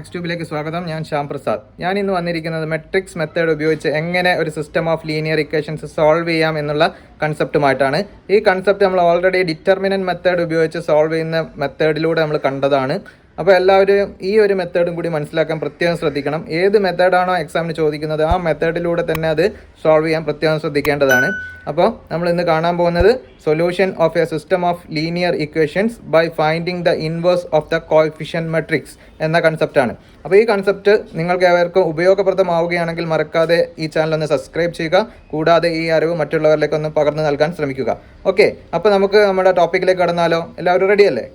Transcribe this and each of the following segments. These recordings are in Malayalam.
മാത്സ് ട്യൂബിലേക്ക് സ്വാഗതം. ഞാൻ ശ്യാം പ്രസാദ്. ഞാൻ ഇന്ന് വന്നിരിക്കുന്നത് മെട്രിക്സ് മെത്തേഡ് ഉപയോഗിച്ച് എങ്ങനെ ഒരു system of linear equations solve ചെയ്യാം എന്നുള്ള കൺസെപ്റ്റുമായിട്ടാണ്. ഈ കൺസെപ്റ്റ് നമ്മൾ ഓൾറെഡി ഡിറ്റർമിനന്റ് മെത്തേഡ് ഉപയോഗിച്ച് സോൾവ് ചെയ്യുന്ന മെത്തേഡിലൂടെ നമ്മൾ കണ്ടതാണ്. അപ്പോൾ എല്ലാവരും ഈ ഒരു മെത്തേഡും കൂടി മനസ്സിലാക്കാൻ പ്രത്യേകം ശ്രദ്ധിക്കണം. ഏത് മെത്തേഡാണോ എക്സാമിന് ചോദിക്കുന്നത് ആ മെത്തേഡിലൂടെ തന്നെ അത് സോൾവ് ചെയ്യാൻ പ്രത്യേകം ശ്രദ്ധിക്കേണ്ടതാണ്. അപ്പോൾ നമ്മൾ ഇന്ന് കാണാൻ പോകുന്നത് solution of a system of linear equations by finding the inverse of the coefficient matrix എന്ന കൺസെപ്റ്റാണ്. അപ്പോൾ ഈ കൺസെപ്റ്റ് നിങ്ങൾക്ക് ഏവർക്കും ഉപയോഗപ്രദമാവുകയാണെങ്കിൽ മറക്കാതെ ഈ ചാനൽ ഒന്ന് സബ്സ്ക്രൈബ് ചെയ്യുക. കൂടാതെ ഈ അറിവ് മറ്റുള്ളവരിലേക്ക് ഒന്ന് പകർന്നു നൽകാൻ ശ്രമിക്കുക. ഓക്കെ, അപ്പോൾ നമുക്ക് നമ്മുടെ ടോപ്പിക്കിലേക്ക് കടന്നാലോ? എല്ലാവരും റെഡിയല്ലേ?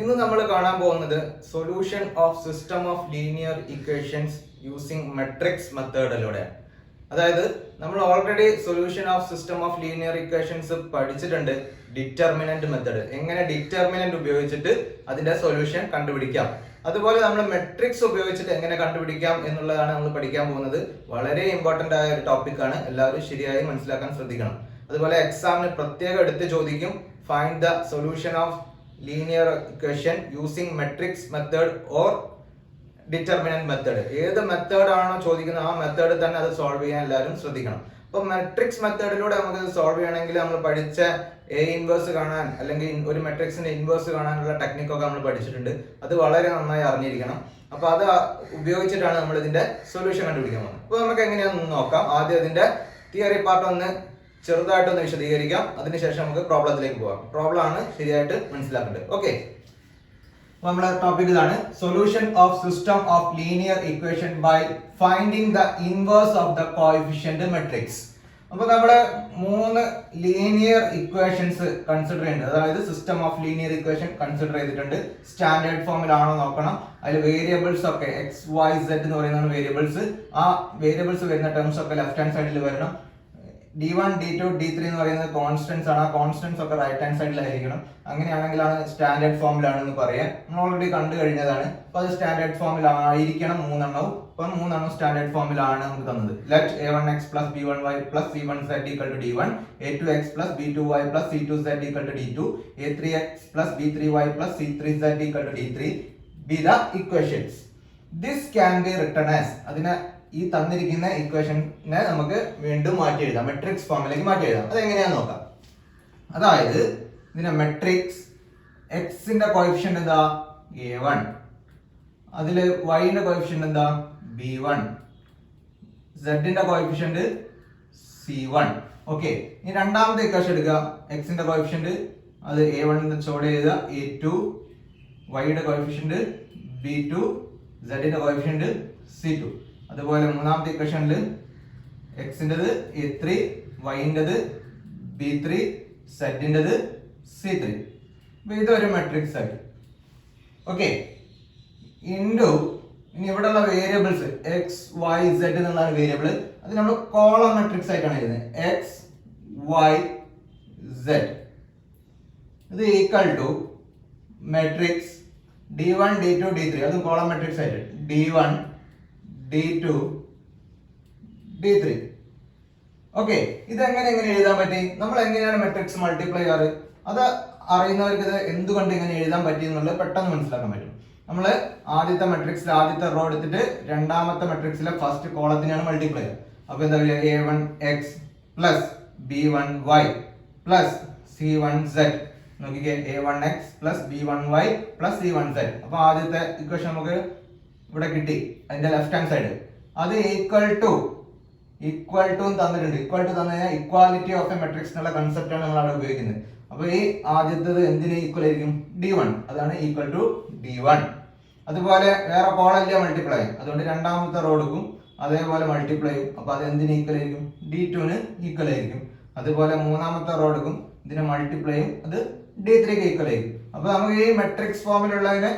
ഇന്ന് നമ്മൾ കാണാൻ പോകുന്നത് solution of system of linear equations using matrix മെത്തേഡിലൂടെയാണ്. അതായത് നമ്മൾ already solution of system of linear equations പഠിച്ചിട്ടുണ്ട്. ഡിറ്റർമിനന്റ് മെത്തേഡ്, എങ്ങനെ ഡിറ്റർമിനന്റ് ഉപയോഗിച്ചിട്ട് അതിന്റെ സൊല്യൂഷൻ കണ്ടുപിടിക്കാം. അതുപോലെ നമ്മൾ മെട്രിക്സ് ഉപയോഗിച്ചിട്ട് എങ്ങനെ കണ്ടുപിടിക്കാം എന്നുള്ളതാണ് നമ്മൾ പഠിക്കാൻ പോകുന്നത്. വളരെ ഇമ്പോർട്ടന്റ് ആയ ഒരു ടോപ്പിക്കാണ്. എല്ലാവരും ശരിയായി മനസ്സിലാക്കാൻ ശ്രദ്ധിക്കണം. അതുപോലെ എക്സാമിന് പ്രത്യേകം എടുത്ത് ചോദിക്കും, find the solution of linear equation using matrix method or determinant method. ഏത് മെത്തേഡ് ആണോ ചോദിക്കുന്നത് ആ മെത്തേഡ് തന്നെ അത് സോൾവ് ചെയ്യാൻ എല്ലാവരും ശ്രദ്ധിക്കണം. അപ്പൊ മെട്രിക്സ് മെത്തേഡിലൂടെ നമുക്ക് ഇത് സോൾവ് ചെയ്യണമെങ്കിൽ നമ്മൾ പഠിച്ച എ ഇൻവേഴ്സ് കാണാൻ അല്ലെങ്കിൽ ഒരു മെട്രിക്സിന്റെ ഇൻവേഴ്സ് കാണാനുള്ള ടെക്നിക്കൊക്കെ നമ്മൾ പഠിച്ചിട്ടുണ്ട്. അത് വളരെ നന്നായി അറിഞ്ഞിരിക്കണം. അപ്പൊ അത് ഉപയോഗിച്ചിട്ടാണ് നമ്മൾ ഇതിന്റെ സൊല്യൂഷൻ കണ്ടുപിടിക്കാൻ പോകുന്നത്. അപ്പൊ നമുക്ക് എങ്ങനെയാണെന്ന് നോക്കാം. ആദ്യം ഇതിന്റെ തിയറി പാർട്ട് ഒന്ന് ചെറുതായിട്ടൊന്ന് വിശദീകരിക്കാം. അതിനുശേഷം നമുക്ക് പ്രോബ്ലത്തിലേക്ക് പോകാം. പ്രോബ്ലം ആണ് ശരിയായിട്ട് മനസ്സിലാക്കേണ്ടത്. ഓക്കെ, നമ്മുടെ ടോപ്പിക് ഇതാണ്, solution of system of linear equation by finding the inverse of the coefficient matrix. അപ്പൊ നമ്മുടെ 3 ലീനിയർ ഇക്വേഷൻസ് കൺസിഡർ ചെയ്യുന്നുണ്ട്. അതായത് system of linear equation consider ചെയ്തിട്ടുണ്ട്. സ്റ്റാൻഡേർഡ് ഫോമിലാണോ നോക്കണം. അതിൽ വേരിയബിൾസ് ഒക്കെ XYZ എന്ന് പറയുന്ന വേരിയബിൾസ്, ആ വേരിയബിൾസ് വരുന്ന ടേംസ് ഒക്കെ ലെഫ്റ്റ് ഹാൻഡ് സൈഡിൽ വരണം. D1, D2, D3 എന്ന് പറയുന്നത് കോൺസ്റ്റൻസ് ആണ്. ആ കോൺസ്റ്റൻസ് ഒക്കെ റൈറ്റ് ഹാൻഡ് സൈഡിലായിരിക്കണം. അങ്ങനെയാണെങ്കിലാണ് സ്റ്റാൻഡേർഡ് ഫോമിലാണെന്ന് പറയാം. നമ്മൾ ഓൾറെഡി കണ്ടു കഴിഞ്ഞതാണ്. അപ്പൊ അത് സ്റ്റാൻഡേർഡ് ഫോമിലായിരിക്കണം 3 എണ്ണവും. അപ്പൊ 3 എണ്ണം സ്റ്റാൻഡേർഡ് ഫോമിലാണ് നമുക്ക് തന്നത്. Let A1x plus B1y plus C1z equal to D1, A2x plus B2y plus C2z equal to D2, A3x plus B3y plus C3z equal to D3 be the equations. This can be written as, അതിനെ ഈ തന്നിരിക്കുന്ന ഇക്വേഷനെ നമുക്ക് വീണ്ടും മാറ്റി എഴുതാം, മെട്രിക്സ് ഫോമിലേക്ക് മാറ്റി എഴുതാം. അതെങ്ങനെയാന്ന് നോക്കാം. അതായത് ഇതിന്റെ മെട്രിക്സ് എക്സിന്റെ കോഎഫിഷ്യന്റ് എന്താ? A1. അതില് വൈന്റെ കോഎഫിഷ്യന്റ് എന്താ? B1. സെഡിന്റെ coefficient C1. ഓക്കെ, ഇനി രണ്ടാമത്തെ ഇക്വേഷൻ എടുക്കുക. എക്സിന്റെ കോഎഫിഷ്യന്റ് അത് A1 ചോട് ചെയ്ത A2, വൈയുടെ കോഎഫിഷ്യന്റ് B2, സെഡിന്റെ കോഎഫിഷ്യന്റ് C2. അതുപോലെ മൂന്നാമത്തെ ഇക്വേഷനിൽ എക്സിൻ്റെത് A3, വൈൻ്റെത് B3, സെഡിൻ്റെത് C3. അപ്പോൾ ഇതൊരു മെട്രിക്സ് ആയി. ഓക്കെ, ഇൻറ്റു ഇനി ഇവിടെയുള്ള വേരിയബിൾസ് XYZ എന്നുള്ളതാണ് വേരിയബിൾ. അത് നമ്മൾ കോളം മെട്രിക്സ് ആയിട്ടാണ് എഴുതുന്നത്. XYZ ഇത് equal to matrix D1, D2, D3, അതും കോളം മെട്രിക്സ് ആയിട്ട് D1, D2, D3. ഓക്കെ, ഇതെങ്ങനെ എഴുതാൻ പറ്റി? നമ്മൾ എങ്ങനെയാണ് മെട്രിക്സ് മൾട്ടിപ്ലൈ ചെയ്യാറ്? അത് അറിയുന്നവർക്ക് ഇത് എന്തുകൊണ്ട് ഇങ്ങനെ എഴുതാൻ പറ്റി എന്നുള്ളത് പെട്ടെന്ന് മനസ്സിലാക്കാൻ പറ്റും. നമ്മൾ ആദ്യത്തെ മെട്രിക്സിൽ ആദ്യത്തെ റോ എടുത്തിട്ട് രണ്ടാമത്തെ മെട്രിക്സിലെ ഫസ്റ്റ് കോളത്തിനാണ് മൾട്ടിപ്ലൈ ചെയ്യുക. അപ്പൊ എന്താ പറയുക? A1x plus B1y plus C1z. നോക്കിക്കേ, A1x plus B1y plus C1z. അപ്പൊ ആദ്യത്തെ ഇക്വേഷൻ നമുക്ക് ഇവിടെ കിട്ടി. അതിന്റെ ലെഫ്റ്റ് ഹാൻഡ് സൈഡ് അത് ഈക്വൽ ടു തന്നിട്ടുണ്ട്. ഈക്വൽ ടു തന്നു കഴിഞ്ഞാൽ ഇക്വാലിറ്റി ഓഫ് എ മെട്രിക്സ് എന്നുള്ള കൺസെപ്റ്റ് ആണ് നമ്മൾ അവിടെ ഉപയോഗിക്കുന്നത്. അപ്പൊ ഈ ആദ്യത്തേത് എന്തിന് ഈക്വൽ ആയിരിക്കും? D1. അതാണ് ഈക്വൽ ടു D1. അതുപോലെ വേറെ കോളല്ല മൾട്ടിപ്ലൈ, അതുകൊണ്ട് രണ്ടാമത്തെ റോ എടുക്കും, അതേപോലെ മൾട്ടിപ്ലൈ ചെയ്യും. അപ്പൊ അത് എന്തിന് ഈക്വൽ ആയിരിക്കും? D2ന് ഈക്വൽ ആയിരിക്കും. അതുപോലെ മൂന്നാമത്തെ റോ എടുക്കും, ഇതിനെ മൾട്ടിപ്ലൈ ചെയ്യും, അത് D3ക്ക് ഈക്വൽ ആയിരിക്കും. അപ്പൊ നമുക്ക് ഈ മെട്രിക്സ് ഫോമിലുള്ളതിനെ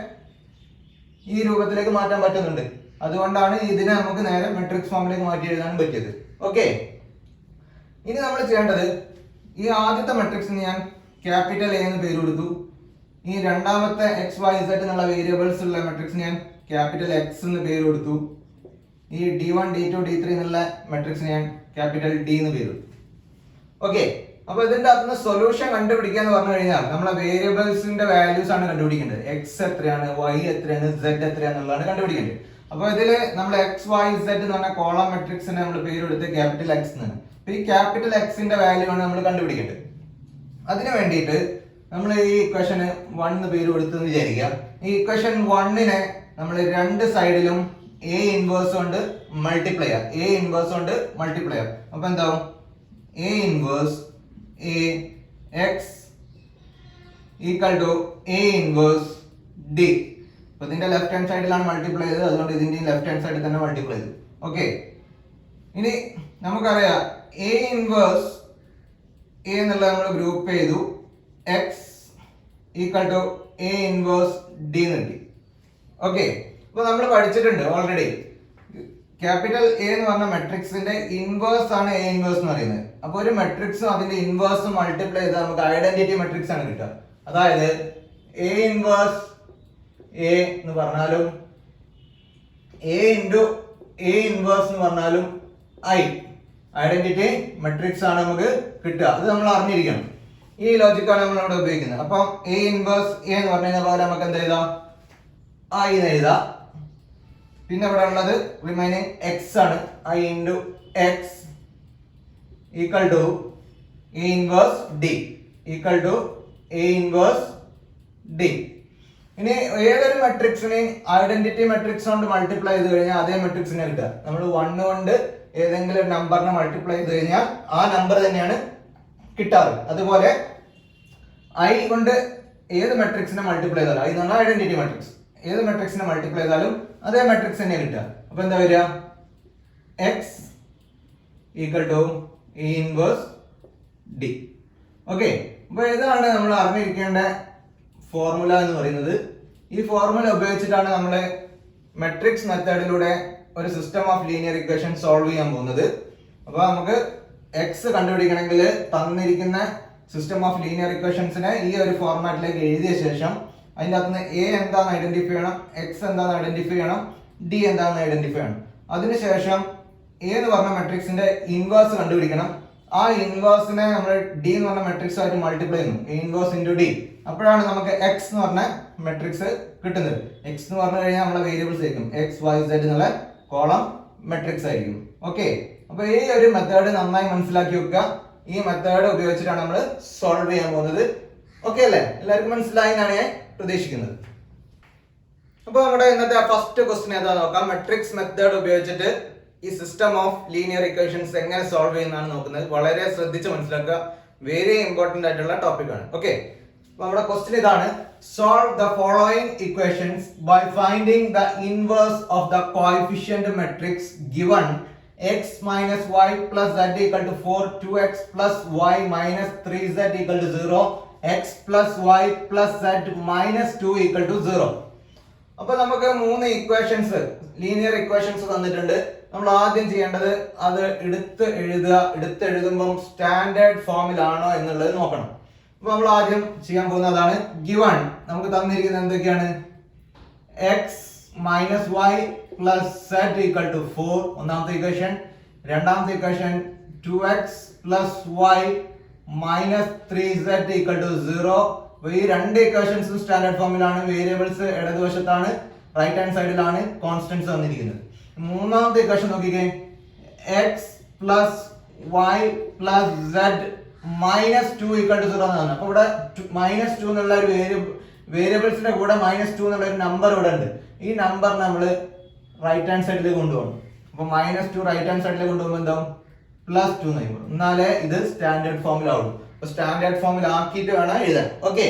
ഈ രൂപത്തിലേക്ക് മാറ്റാൻ പറ്റുന്നുണ്ട്. അതുകൊണ്ടാണ് ഇതിനെ നമുക്ക് നേരെ മെട്രിക്സ് ഫോമിലേക്ക് മാറ്റി എഴുതാൻ പറ്റിയത്. ഓക്കെ, ഇനി നമ്മൾ ചെയ്യേണ്ടത്, ഈ ആദ്യത്തെ മെട്രിക്സിന് ഞാൻ ക്യാപിറ്റൽ A എന്ന് പേര് കൊടുത്തു. ഈ രണ്ടാമത്തെ XYZ എന്നുള്ള വേരിയബിൾസ് ഉള്ള മെട്രിക്സിന് ഞാൻ ക്യാപിറ്റൽ X എന്ന് പേര് കൊടുത്തു. ഈ D1, D2, D3 എന്നുള്ള മെട്രിക്സിന് ഞാൻ ക്യാപിറ്റൽ D എന്ന് പേര് കൊടുത്തു. ഓക്കെ, അപ്പൊ ഇതിന്റെ അകത്തുനിന്ന് സൊല്യൂഷൻ കണ്ടുപിടിക്കുക എന്ന് പറഞ്ഞു കഴിഞ്ഞാൽ നമ്മളെ വേരിയബിൾസിന്റെ വാല്യൂസ് ആണ് കണ്ടുപിടിക്കേണ്ടത്. എക്സ് എത്രയാണ്, വൈ എത്രയാണ്, സെഡ് എത്രയാണെന്നുള്ളതാണ് കണ്ടുപിടിക്കേണ്ടത്. അപ്പൊ ഇതില് നമ്മൾ എക്സ് വൈ സെഡ് എന്ന് പറഞ്ഞ കോളം മെട്രിക്സിനെ നമ്മൾ പേരെടുത്ത് ക്യാപിറ്റൽ എക്സ് എന്നാണ്. അപ്പൊ ഈ ക്യാപിറ്റൽ എക്സിന്റെ വാല്യൂ ആണ് നമ്മൾ കണ്ടുപിടിക്കേണ്ടത്. അതിനു വേണ്ടിയിട്ട് നമ്മൾ ഈ ഇക്വേഷന് 1 എന്ന് പേര് കൊടുത്തെന്ന് വിചാരിക്കുക. ഈ ഇക്വേഷൻ 1നെ നമ്മൾ രണ്ട് സൈഡിലും എ ഇൻവേഴ്സ് കൊണ്ട് മൾട്ടിപ്ലൈ ചെയ്യാം. എ ഇൻവേഴ്സ് കൊണ്ട് മൾട്ടിപ്ലൈ ചെയ്യാം. അപ്പൊ എന്താവും? A inverse A X equal to A inverse D. അപ്പൊ ഇതിന്റെ ലെഫ്റ്റ് ഹാൻഡ് സൈഡിലാണ് മൾട്ടിപ്ലൈ ചെയ്തത്, അതുകൊണ്ട് ഇതിന്റെ ലെഫ്റ്റ് ഹാൻഡ് സൈഡിൽ തന്നെ മൾട്ടിപ്ലൈ ചെയ്തു. ഓക്കെ, ഇനി നമുക്കറിയാം എ ഇൻവേഴ്സ് എ എന്നുള്ളത് നമ്മൾ ഗ്രൂപ്പ് ചെയ്തു. X equal to A inverse D എന്ന് കിട്ടി. ഓക്കെ, അപ്പൊ നമ്മൾ പഠിച്ചിട്ടുണ്ട് ഓൾറെഡി ക്യാപിറ്റൽ എ എന്ന് പറഞ്ഞ മെട്രിക്സിന്റെ ഇൻവേഴ്സ് ആണ് എ ഇൻവേഴ്സ് എന്ന് പറയുന്നത്. അപ്പൊ ഒരു മെട്രിക്സും അതിന്റെ ഇൻവേഴ്സും മൾട്ടിപ്ലൈ ചെയ്താൽ നമുക്ക് ഐഡന്റിറ്റി മെട്രിക്സ് ആണ് കിട്ടുക. അതായത് എ ഇൻവേഴ്സ് എ എന്ന് പറഞ്ഞാലും എ ഇൻറ്റു എ ഇൻവേഴ്സ് എന്ന് പറഞ്ഞാലും ഐഡന്റിറ്റി മെട്രിക്സ് ആണ് നമുക്ക് കിട്ടുക. അത് നമ്മൾ അറിഞ്ഞിരിക്കണം. ഈ ലോജിക്കാണ് നമ്മൾ ഇവിടെ ഉപയോഗിക്കുന്നത്. അപ്പം എ ഇൻവേഴ്സ് എ എന്ന് പറഞ്ഞു കഴിഞ്ഞാൽ പോലെ നമുക്ക് എന്ത് എഴുതാം? ഐ എന്ന് എഴുതാം. പിന്നെ ഇവിടെ ഉള്ളത് റിമൈനിങ് എക്സ് ആണ്. I into X equal to A inverse D equal to A inverse D. ഇനി ഏതൊരു മെട്രിക്സിനെ ഐഡന്റിറ്റി മെട്രിക്സ് കൊണ്ട് മൾട്ടിപ്ലൈ ചെയ്ത് കഴിഞ്ഞാൽ അതേ മെട്രിക്സിനെ കിട്ടുക. നമ്മൾ 1 കൊണ്ട് ഏതെങ്കിലും ഒരു നമ്പറിനെ മൾട്ടിപ്ലൈ ചെയ്ത് കഴിഞ്ഞാൽ ആ നമ്പർ തന്നെയാണ് കിട്ടാറ്. അതുപോലെ ഐ കൊണ്ട് ഏത് മെട്രിക്സിനെ മൾട്ടിപ്ലൈ ചെയ്താലും, ഐ എന്ന് പറഞ്ഞാൽ ഐഡന്റിറ്റി മെട്രിക്സ്, ഏത് മെട്രിക്സിനെ മൾട്ടിപ്ലൈ ചെയ്താലും അതേ മെട്രിക്സ് തന്നെ കിട്ടുക. അപ്പൊ എന്താ വരിക? X equal to A inverse D. Okay, അപ്പൊ ഇതാണ് നമ്മൾ അറിഞ്ഞിരിക്കേണ്ട ഫോർമുല എന്ന് പറയുന്നത്. ഈ ഫോർമുല ഉപയോഗിച്ചിട്ടാണ് നമ്മൾ മെട്രിക്സ് മെത്തേഡിലൂടെ ഒരു system of linear equation solve ചെയ്യാൻ പോകുന്നത്. അപ്പൊ നമുക്ക് എക്സ് കണ്ടുപിടിക്കണമെങ്കിൽ തന്നിരിക്കുന്ന സിസ്റ്റം ഓഫ് ലീനിയർ ഇക്വേഷൻസിനെ ഈ ഒരു ഫോർമാറ്റിലേക്ക് എഴുതിയ ശേഷം അതിൻ്റെ അകത്തുനിന്ന് എ എന്താണെന്ന് ഐഡന്റിഫൈ ചെയ്യണം, എക്സ് എന്താണെന്ന് ഐഡന്റിഫൈ ചെയ്യണം, ഡി എന്താണെന്ന് ഐഡന്റിഫൈ ചെയ്യണം. അതിനുശേഷം എ എന്ന് പറഞ്ഞ മെട്രിക്സിന്റെ ഇൻവേഴ്സ് കണ്ടുപിടിക്കണം. ആ ഇൻവേഴ്സിനെ നമ്മൾ ഡി എന്ന് പറഞ്ഞ മെട്രിക്സ് ആയിട്ട് മൾട്ടിപ്ലൈ ചെയ്യുന്നു, എ ഇൻവേഴ്സ് ഇൻറ്റു ഡി. അപ്പോഴാണ് നമുക്ക് എക്സ് എന്ന് പറഞ്ഞ മെട്രിക്സ് കിട്ടുന്നത്. എക്സ് എന്ന് പറഞ്ഞു കഴിഞ്ഞാൽ നമ്മളെ വേരിയബിൾസ് ആയിരിക്കും, എക്സ് വൈ സെഡ് എന്നുള്ള കോളം മെട്രിക്സ് ആയിരിക്കും. ഓക്കെ, അപ്പൊ ഈ ഒരു മെത്തേഡ് നന്നായി മനസ്സിലാക്കി വെക്കുക. ഈ മെത്തേഡ് ഉപയോഗിച്ചിട്ടാണ് നമ്മൾ സോൾവ് ചെയ്യാൻ പോകുന്നത്. ഓക്കെ അല്ലേ? എല്ലാവർക്കും മനസ്സിലായി എന്നാണ് ഞാൻ പ്രതീക്ഷിക്കുന്നത്. അപ്പൊ നമ്മുടെ ഇന്നത്തെ ഫസ്റ്റ് ക്വസ്റ്റ്യൻ ഏതാ നോക്കാം. മെട്രിക്സ് മെത്തേഡ് ഉപയോഗിച്ചിട്ട് ഈ സിസ്റ്റം ഓഫ് ലീനിയർ ഇക്വേഷൻസ് എങ്ങനെ സോൾവ് ചെയ്യുന്നതാണ് നോക്കുന്നത്. വളരെ ശ്രദ്ധിച്ച് മനസ്സിലാക്കുക, വെരി ഇമ്പോർട്ടന്റ് ആയിട്ടുള്ള ടോപ്പിക് ആണ്. ഓക്കെ, അപ്പൊ നമ്മുടെ ക്വസ്റ്റ്യൻ ഇതാണ്. Solve the following equations by finding the inverse of the coefficient matrix given x minus y plus z equal to 4, 2x plus y minus 3z equal to 0, x plus y plus z minus 2 equal to 0. അപ്പൊ നമുക്ക് 3 ഇക്വേഷൻസ്, ലീനിയർ ഇക്വേഷൻസ് തന്നിട്ടുണ്ട്. നമ്മൾ ആദ്യം ചെയ്യേണ്ടത് അത് എടുത്ത് എഴുതുമ്പോൾ സ്റ്റാൻഡേർഡ് ഫോമിലാണോ എന്നുള്ളത് നോക്കണം. അപ്പൊ നമ്മൾ ആദ്യം ചെയ്യാൻ പോകുന്നതാണ് ഗിവൺ. നമുക്ക് തന്നിരിക്കുന്നത് എന്തൊക്കെയാണ്? x minus y plus z equal to 4 ഒന്നാമത്തെ ഇക്വേഷൻ. രണ്ടാമത്തെ equation 2x plus y minus 3z equal to 0. ഈ രണ്ട് ഇക്വേഷൻസും സ്റ്റാൻഡേർഡ് ഫോമിലാണ്. വേരിയബിൾസ് ഇടതുവശത്താണ്, റൈറ്റ് ഹാൻഡ് സൈഡിലാണ് കോൺസ്റ്റന്റ്സ് വന്നിരിക്കുന്നത്. മൂന്നാമത്തെ ഇക്വേഷൻ നോക്കിക്കേ, x plus y plus z minus 2 equal to 0 എന്നാണ്. അപ്പൊ ഇവിടെ -2 എന്നുള്ള ഒരു വേരിയബിൾസിന്റെ കൂടെ -2 എന്നുള്ള ഒരു നമ്പർ ഇവിടെ ഉണ്ട്. ഈ നമ്പർ നമ്മൾ റൈറ്റ് ഹാൻഡ് സൈഡിലേക്ക് കൊണ്ടുപോകണം. അപ്പൊ -2 റൈറ്റ് ഹാൻഡ് സൈഡിലേക്ക് കൊണ്ടുപോകുമ്പോൾ എന്താവും? +2 എന്നായിരിക്കും. എന്നാലേ ഇത് സ്റ്റാൻഡേർഡ് ഫോമിലാവുള്ളൂ. അപ്പൊ സ്റ്റാൻഡേർഡ് ഫോമിൽ ആക്കിയിട്ട് വേണം എഴുതാൻ. ഓക്കെ,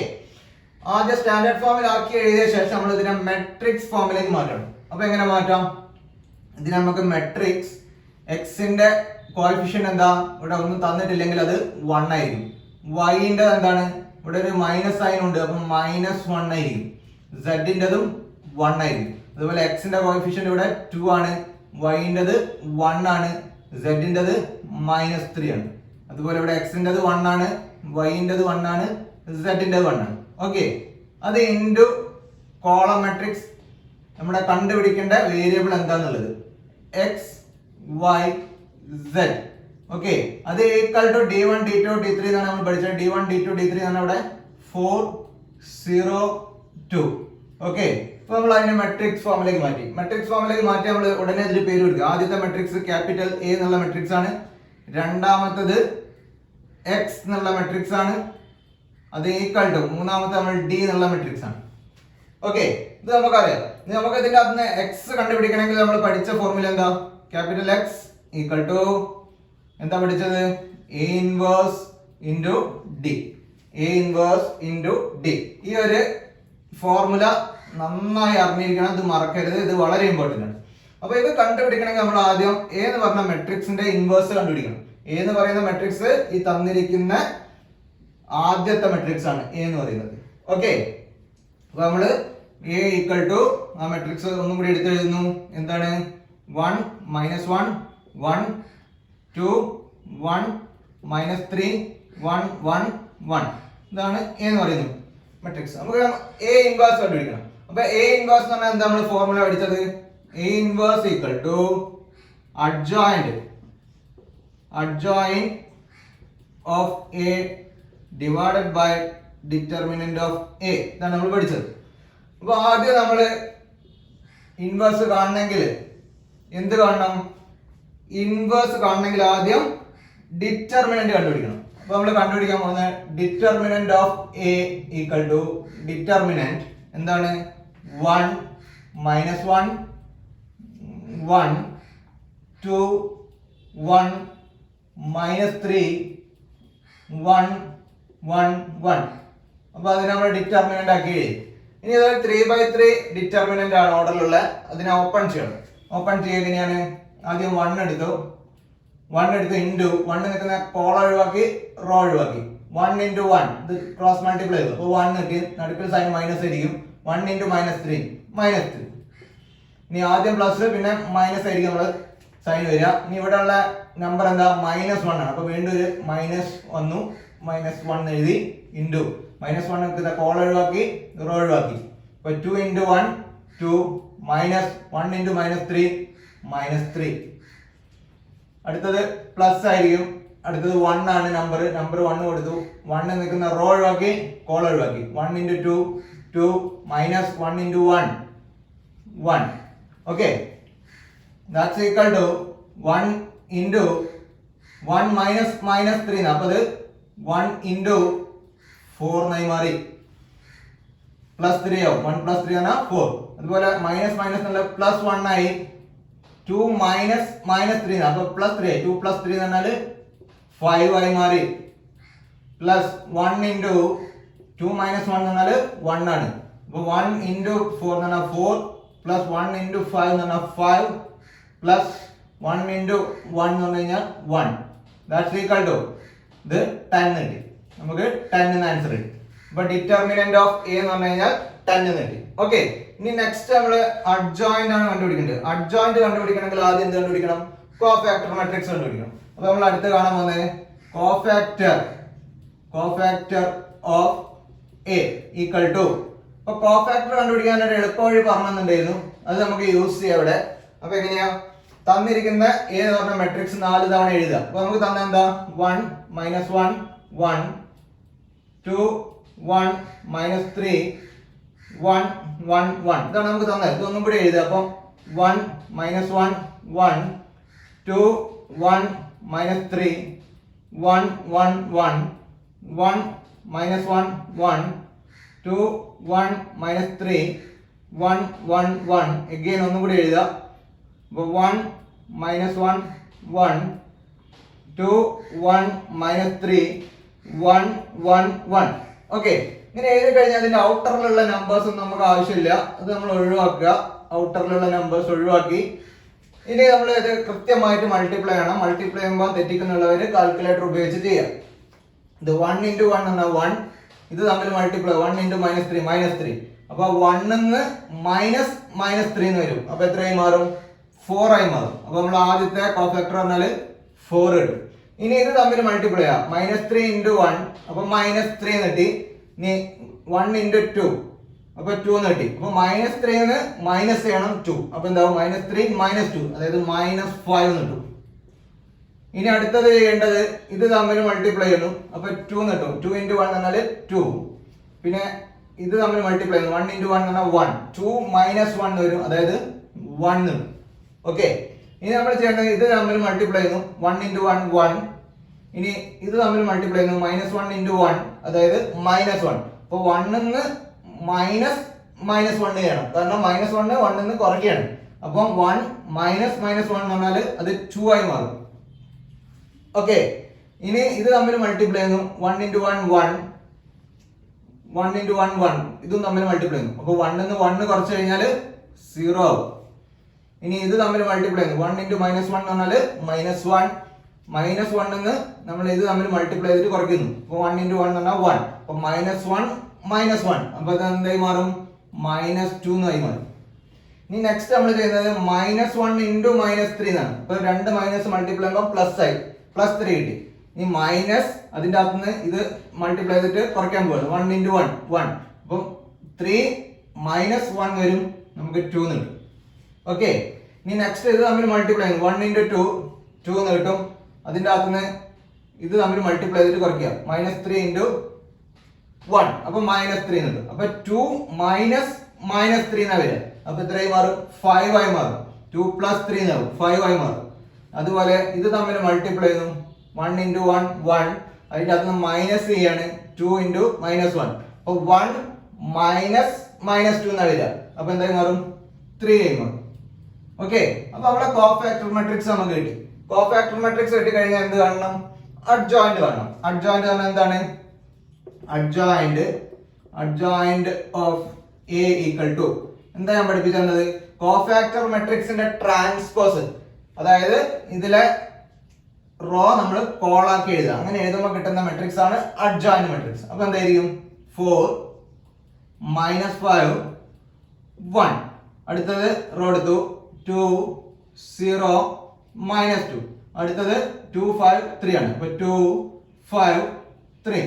ആദ്യം സ്റ്റാൻഡേർഡ് ഫോമിൽ ആക്കി എഴുതിയ ശേഷം നമ്മൾ ഇതിനെ മെട്രിക്സ് ഫോമിലേക്ക് മാറ്റണം. അപ്പൊ എങ്ങനെ മാറ്റാം? ഇതിന് നമുക്ക് മെട്രിക്സ് എക്സിന്റെ കോഎഫിഷ്യന്റ് എന്താ? ഇവിടെ ഒന്നും തന്നിട്ടില്ലെങ്കിൽ അത് 1 ആയിരിക്കും. വൈന്റെ എന്താണ്? ഇവിടെ ഒരു മൈനസ് സൈൻ ഉണ്ട്, അപ്പൊ -1 ആയിരിക്കും. സെഡിൻ്റെതും 1 ആയിരിക്കും. അതുപോലെ എക്സിന്റെ കോഎഫിഷ്യന്റ് ഇവിടെ 2 ആണ്, വൈൻ്റെത് 1 ആണ്, സെഡിൻ്റെത് -3 ആണ്. അതുപോലെ ഇവിടെ എക്സിൻ്റെത് 1 ആണ്, വൈൻ്റെത് 1 ആണ്, സെഡിൻ്റെത് 1 ആണ്. ഓക്കെ, അത് ഇൻറ്റു കോളം മെട്രിക്സ് നമ്മുടെ കണ്ടുപിടിക്കേണ്ട വേരിയബിൾ എന്താന്നുള്ളത്, എക്സ് വൈ സെഡ്. ഓക്കെ, അത് equal to D1 D2 D3 എന്നാണ് നമ്മൾ പഠിച്ചത്. D1 D2 D3 എന്നാണ് അവിടെ 4 0 2. ഓക്കെ, അപ്പൊ നമ്മൾ അതിനെ മെട്രിക്സ് ഫോമിലേക്ക് മാറ്റി. മെട്രിക്സ് ഫോമിലേക്ക് മാറ്റി നമ്മൾ ഉടനെ ഇതിൽ പേര് കൊടുക്കുക. ആദ്യത്തെ മെട്രിക്സ് ക്യാപിറ്റൽ A എന്നുള്ള മെട്രിക്സ് ആണ്. രണ്ടാമത്തത് X എന്നുള്ള മെട്രിക്സ് ആണ്. അത് ഈക്വൽ ടു മൂന്നാമത്തെ നമ്മൾ D എന്നുള്ള മെട്രിക്സ് ആണ്. ഓക്കെ, ഇത് നമുക്കറിയാം. ഇനി നമുക്ക് ഇതിന്റെ അകത്ത് എക്സ് കണ്ടുപിടിക്കണമെങ്കിൽ നമ്മൾ പഠിച്ച ഫോർമുല എന്താ? ക്യാപിറ്റൽ X ഈക്വൽ ടു എന്താ പഠിച്ചത്? A inverse into D. A inverse into D. ഈ ഒരു ഫോർമുല നന്നായി അറിഞ്ഞിരിക്കണം, ഇത് മറക്കരുത്, ഇത് വളരെ ഇമ്പോർട്ടൻ്റ് ആണ്. അപ്പൊ ഇത് കണ്ടുപിടിക്കണമെങ്കിൽ നമ്മൾ ആദ്യം A എന്ന് പറഞ്ഞ മെട്രിക്സിന്റെ ഇൻവേഴ്സ് കണ്ടുപിടിക്കണം. A എന്ന് പറയുന്ന മെട്രിക്സ് ഈ തന്നിരിക്കുന്ന ആദ്യത്തെ മെട്രിക്സ് ആണ് A എന്ന് പറയുന്നത്. ഓക്കെ, അപ്പൊ നമ്മള് A ഈക്വൽ ടു ആ മെട്രിക്സ് ഒന്നും കൂടി എടുത്ത് എഴുതുന്നു. എന്താണ്? 1 -1 1 2 1 -3 1 1 1. ഇതാണ് A എന്ന് പറയുന്നത് മെട്രിക്സ്. നമുക്ക് A ഇൻവേഴ്സ് കണ്ടുപിടിക്കണം. അപ്പൊ A ഇൻവേഴ്സ് എന്ന് പറഞ്ഞാൽ എന്താ നമ്മൾ ഫോർമുല പഠിച്ചത്? A inverse equal to adjoint of A divided by determinant of A. ഇതാണ് നമ്മൾ പഠിച്ചത്. അപ്പൊ ആദ്യം നമ്മൾ ഇൻവേഴ്സ് കാണണമെങ്കിൽ എന്ത് കാണണം? ഇൻവേഴ്സ് കാണണമെങ്കിൽ ആദ്യം ഡിറ്റർമിനന്റ് കണ്ടുപിടിക്കണം. അപ്പൊ നമ്മൾ കണ്ടുപിടിക്കാൻ പോകുന്ന determinant of A equal to determinant എന്താണ്? 1 -1 1 2 1 -3 1 1 1. അപ്പൊ അതിനെ നമ്മൾ ഡിറ്റർമിനന്റ് ആക്കി. ഇനി അത് 3/3 ഡിറ്റർമിനന്റ് ആണ് ഓർഡറിലുള്ള. അതിനെ ഓപ്പൺ ചെയ്യണം. ഓപ്പൺ ചെയ്യുക എങ്ങനെയാണ്? ആദ്യം 1 എടുത്തു ഇൻറ്റു 1 നിൽക്കുന്ന കോള ഒഴിവാക്കി റോ ഒഴിവാക്കി 1 × 1 ഇത് ക്രോസ് മൾട്ടിപ്ലൈ ചെയ്തു. അപ്പോൾ 1 കിട്ടി, നടുക്കിൽ സൈൻ മൈനസ് ആയിരിക്കും. 1 × -3 -3. ഇനി ആദ്യം പ്ലസ് പിന്നെ മൈനസ് ആയിരിക്കും നമ്മൾ സൈൻ വരിക. ഇനി ഇവിടെ ഉള്ള നമ്പർ എന്താ? -1 ആണ്. അപ്പൊ വീണ്ടും ഒരു മൈനസ് വന്നു, -1 എഴുതി ഇൻറ്റു -1 നിൽക്കുന്ന കോള ഒഴിവാക്കി റോ ഒഴിവാക്കി. അപ്പൊ 2 × 1 2 -1 × -3 -3. അടുത്തത് പ്ലസ് ആയിരിക്കും. അടുത്തത് 1 ആണ് നമ്പർ 1 കൊടുത്തു. 1 നിൽക്കുന്ന റോ ഒഴിവാക്കി കോള ഒഴിവാക്കി. 1 × 2 2 -1 × 1 1. Okay, that's equal to 1 × 1 -3. അപ്പൊ അത് 1 × 4 ആയി മാറി. +3 ആവും. 1 + 3 ആണ് 4. അതുപോലെ മൈനസ് നല്ല +1 ആയി. 2 -3 അപ്പൊ +3 ആയി. 2 + 3 എന്ന് പറഞ്ഞാൽ 5 ആയി മാറി. പ്ലസ് 1 × 2 - 1 എന്ന് പറഞ്ഞാൽ 1 ആണ്. അപ്പൊ 1 × 4 എന്ന് പറഞ്ഞാൽ 4 പ്ലസ് 1 × 5 എന്ന് പറഞ്ഞാൽ 5 പ്ലസ് 1 × 1 എന്ന് പറഞ്ഞു കഴിഞ്ഞാൽ 1. ദാറ്റ്സ് ഈക്വൽ ടു ഇത് 10 കിട്ടി. നമുക്ക് 10 എന്ന് ആൻസർ കിട്ടി. അപ്പൊ ഡിറ്റർമിനന്റ് ഓഫ് A എന്ന് പറഞ്ഞു കഴിഞ്ഞാൽ 10 എന്ന് കിട്ടി. ഓക്കെ, ഇനി നെക്സ്റ്റ് നമ്മൾ അഡ്ജോയിന്റ് ആണ് കണ്ടുപിടിക്കേണ്ടത്. അഡ്ജോയിന്റ് കണ്ടുപിടിക്കണമെങ്കിൽ ആദ്യം എന്ത് കണ്ടുപിടിക്കണം? കോഫാക്ടർ മാട്രിക്സ് കണ്ടുപിടിക്കണം. അപ്പൊ നമ്മൾ അടുത്ത് കാണാൻ പോകുന്നത് cofactor of A equal to. അപ്പൊ കോഫാക്ടർ കണ്ടുപിടിക്കാൻ ഒരു എളുപ്പ വഴി പറഞ്ഞിട്ടുണ്ടായിരുന്നു, അത് നമുക്ക് യൂസ് ചെയ്യാം ഇവിടെ. അപ്പൊ എങ്ങനെയാ? തന്നിരിക്കുന്ന A എന്ന് പറഞ്ഞ മെട്രിക്സ് 4 തവണ എഴുതുക. അപ്പൊ നമുക്ക് തന്ന എന്താ? 1 -1 1 2 1 -3 1 1 1. ഇതാണ് നമുക്ക് തന്നത്. ഇതൊന്നും കൂടി എഴുതുക. അപ്പം 1 -1 1 2 1 -3 1 1 1 1 -1 1 2 1 -3 1 1 1. again ഒന്നും കൂടി എഴുതുക. അപ്പോൾ 1 -1 1 2 1 -3 1 1 1. ഓക്കെ, ഇങ്ങനെ എഴുതി കഴിഞ്ഞാൽ അതിന്റെ ഔട്ടറിലുള്ള നമ്പേഴ്സ് ഒന്നും നമുക്ക് ആവശ്യമില്ല, അത് നമ്മൾ ഒഴിവാക്കുക. ഔട്ടറിലുള്ള നമ്പേഴ്സ് ഒഴിവാക്കി. ഇനി നമ്മൾ ഇത് കൃത്യമായിട്ട് മൾട്ടിപ്ലൈ ചെയ്യണം. മൾട്ടിപ്ലൈ ചെയ്യുമ്പോൾ തെറ്റിക്കുന്നുള്ളവർ കാൽക്കുലേറ്റർ ഉപയോഗിച്ച് ചെയ്യാം. ഇത് 1 × 1 എന്ന 1, ഇത് തമ്മിൽ മൾട്ടിപ്ലൈ 1 × -3 -3. അപ്പൊ 1 ന്ന് -3 എന്ന് വരും. അപ്പൊ എത്രയായി മാറും? 4 ആയി മാറും. അപ്പൊ നമ്മൾ ആദ്യത്തെ കോഫാക്ടർ പറഞ്ഞാല് 4 ഇടും. ഇനി ഇത് തമ്മിൽ മൾട്ടിപ്ലൈ ചെയ്യാം. -3 × 1 അപ്പൊ -3 കിട്ടി. ഇനി 1 × 2 അപ്പൊ 2 കിട്ടി. അപ്പൊ -3 ന്ന് മൈനസ് ചെയ്യണം 2. അപ്പൊ എന്താവും? -3 - 2 അതായത് -5 കിട്ടും. ഇനി അടുത്തത് ചെയ്യേണ്ടത് ഇത് തമ്മിൽ മൾട്ടിപ്ലൈ ചെയ്യുന്നു. അപ്പൊ 2 കിട്ടും. 2 × 1 എന്നാൽ 2. പിന്നെ ഇത് തമ്മിൽ മൾട്ടിപ്ലൈ ചെയ്യുന്നു. 1 × 1 എന്ന് പറഞ്ഞാൽ 1. 2 - 1 വരും, അതായത് 1. ഓക്കെ, ഇനി നമ്മൾ ചെയ്യേണ്ടത് ഇത് തമ്മിൽ മൾട്ടിപ്ലൈ ചെയ്യുന്നു. 1 × 1 1. ഇനി ഇത് തമ്മിൽ മൾട്ടിപ്ലൈ ചെയ്യുന്നു. -1 × 1 അതായത് -1. അപ്പൊ 1 നിന്ന് -1 ചെയ്യണം, കാരണം -1 1 നിന്ന് കുറയ്ക്കുകയാണ്. അപ്പം 1 -1 എന്ന് പറഞ്ഞാൽ അത് 2 ആയി മാറും. ഓക്കെ, ഇനി ഇത് തമ്മിൽ മൾട്ടിപ്ലൈ ചെയ്യുന്നു. 1 × 1 1. 1 × 1 1. ഇതും തമ്മിൽ മൾട്ടിപ്ലൈ ചെയ്യുന്നു. അപ്പൊ 1 നിന്ന് 1 കുറച്ച് കഴിഞ്ഞാൽ 0 ആവും. ഇനി ഇത് തമ്മിൽ മൾട്ടിപ്ലൈ ചെയ്യുന്നു. 1 × -1 എന്ന് പറഞ്ഞാൽ -1. -1 നിന്ന് നമ്മൾ ഇത് തമ്മിൽ മൾട്ടിപ്ലൈ ചെയ്തിട്ട് കുറയ്ക്കുന്നു. അപ്പൊ 1 × 1 എന്ന് പറഞ്ഞാൽ 1. അപ്പൊ -1 -1. അപ്പൊ അത് എന്തായി മാറും? -2 എന്നായി മാറും. ഇനി നെക്സ്റ്റ് നമ്മൾ ചെയ്യുന്നത് -1 × -3 എന്നാണ്. അപ്പൊ രണ്ട് മൈനസ് മൾട്ടിപ്ലൈ ചെയ്യുമ്പോൾ പ്ലസ് ആയി, +3 കിട്ടി. ഇനി മൈനസ് അതിന്റെ അകത്തുനിന്ന് ഇത് മൾട്ടിപ്ലൈ ചെയ്തിട്ട് കുറയ്ക്കാൻ പോകുന്നത്. 1 × 1 1. അപ്പം 3 - 1 വരും, നമുക്ക് 2 എന്ന് കിട്ടും. ഓക്കെ, ഇനി നെക്സ്റ്റ് ഇത് തമ്മിൽ മൾട്ടിപ്ലൈ ചെയ്യുന്നു. 1 × 2 2 എന്ന് കിട്ടും. അതിന്റെ അകത്തുനിന്ന് ഇത് തമ്മിൽ മൾട്ടിപ്ലൈ ചെയ്തിട്ട് കുറയ്ക്കുക. -3 × 1 അപ്പൊ -3 എന്ന് കിട്ടും. അപ്പൊ 2 - -3 എന്നാ വരിക. അപ്പൊ എത്രയായി മാറും? 5 ആയി മാറും. 2 + 3 എന്നാവും, 5 ആയി മാറും. അതുപോലെ ഇത് തമ്മിൽ മൾട്ടിപ്ലൈ ചെയ്യുന്നു. 1 × 1 1. അതിന്റെ അകത്ത് മൈനസ് ചെയ്യാണ്. 2 × -1. അപ്പൊ 1 - -2 എന്നാ വരിക. അപ്പൊ എന്തായി മാറും? 3 ആയി മാറും. ഓക്കെ, അപ്പൊ അവിടെ കോഫാക്ടർ മാട്രിക്സ് നമുക്ക് കിട്ടി. കോഫാക്ടർ മാട്രിക്സ് കിട്ടി കഴിഞ്ഞാൽ എന്ത് കാണണം? അഡ്ജോയിന്റ് കാണണം. അഡ്ജോയിന്റ് പറഞ്ഞാൽ എന്താണ്? അഡ്ജോയിന്റ് ഓഫ് A = എന്താ ഞാൻ പഠിപ്പിച്ചു തന്നത്? കോഫാക്ടർ മാട്രിക്സിന്റെ ട്രാൻസ്പോസ്, അതായത് ഇതിലെ റോ നമ്മൾ കോളാക്കി എഴുതുക. അങ്ങനെ എഴുതുമ്പോൾ കിട്ടുന്ന മെട്രിക്സ് ആണ് അഡ്ജോയിന്റ് മെട്രിക്സ്. അപ്പൊ എന്തായിരിക്കും? 4 -5 1. അടുത്തത് റോ എടുത്തു. 2 0 -2. അടുത്തത് 2 5 3 ആണ്. അപ്പൊ 2 5 3.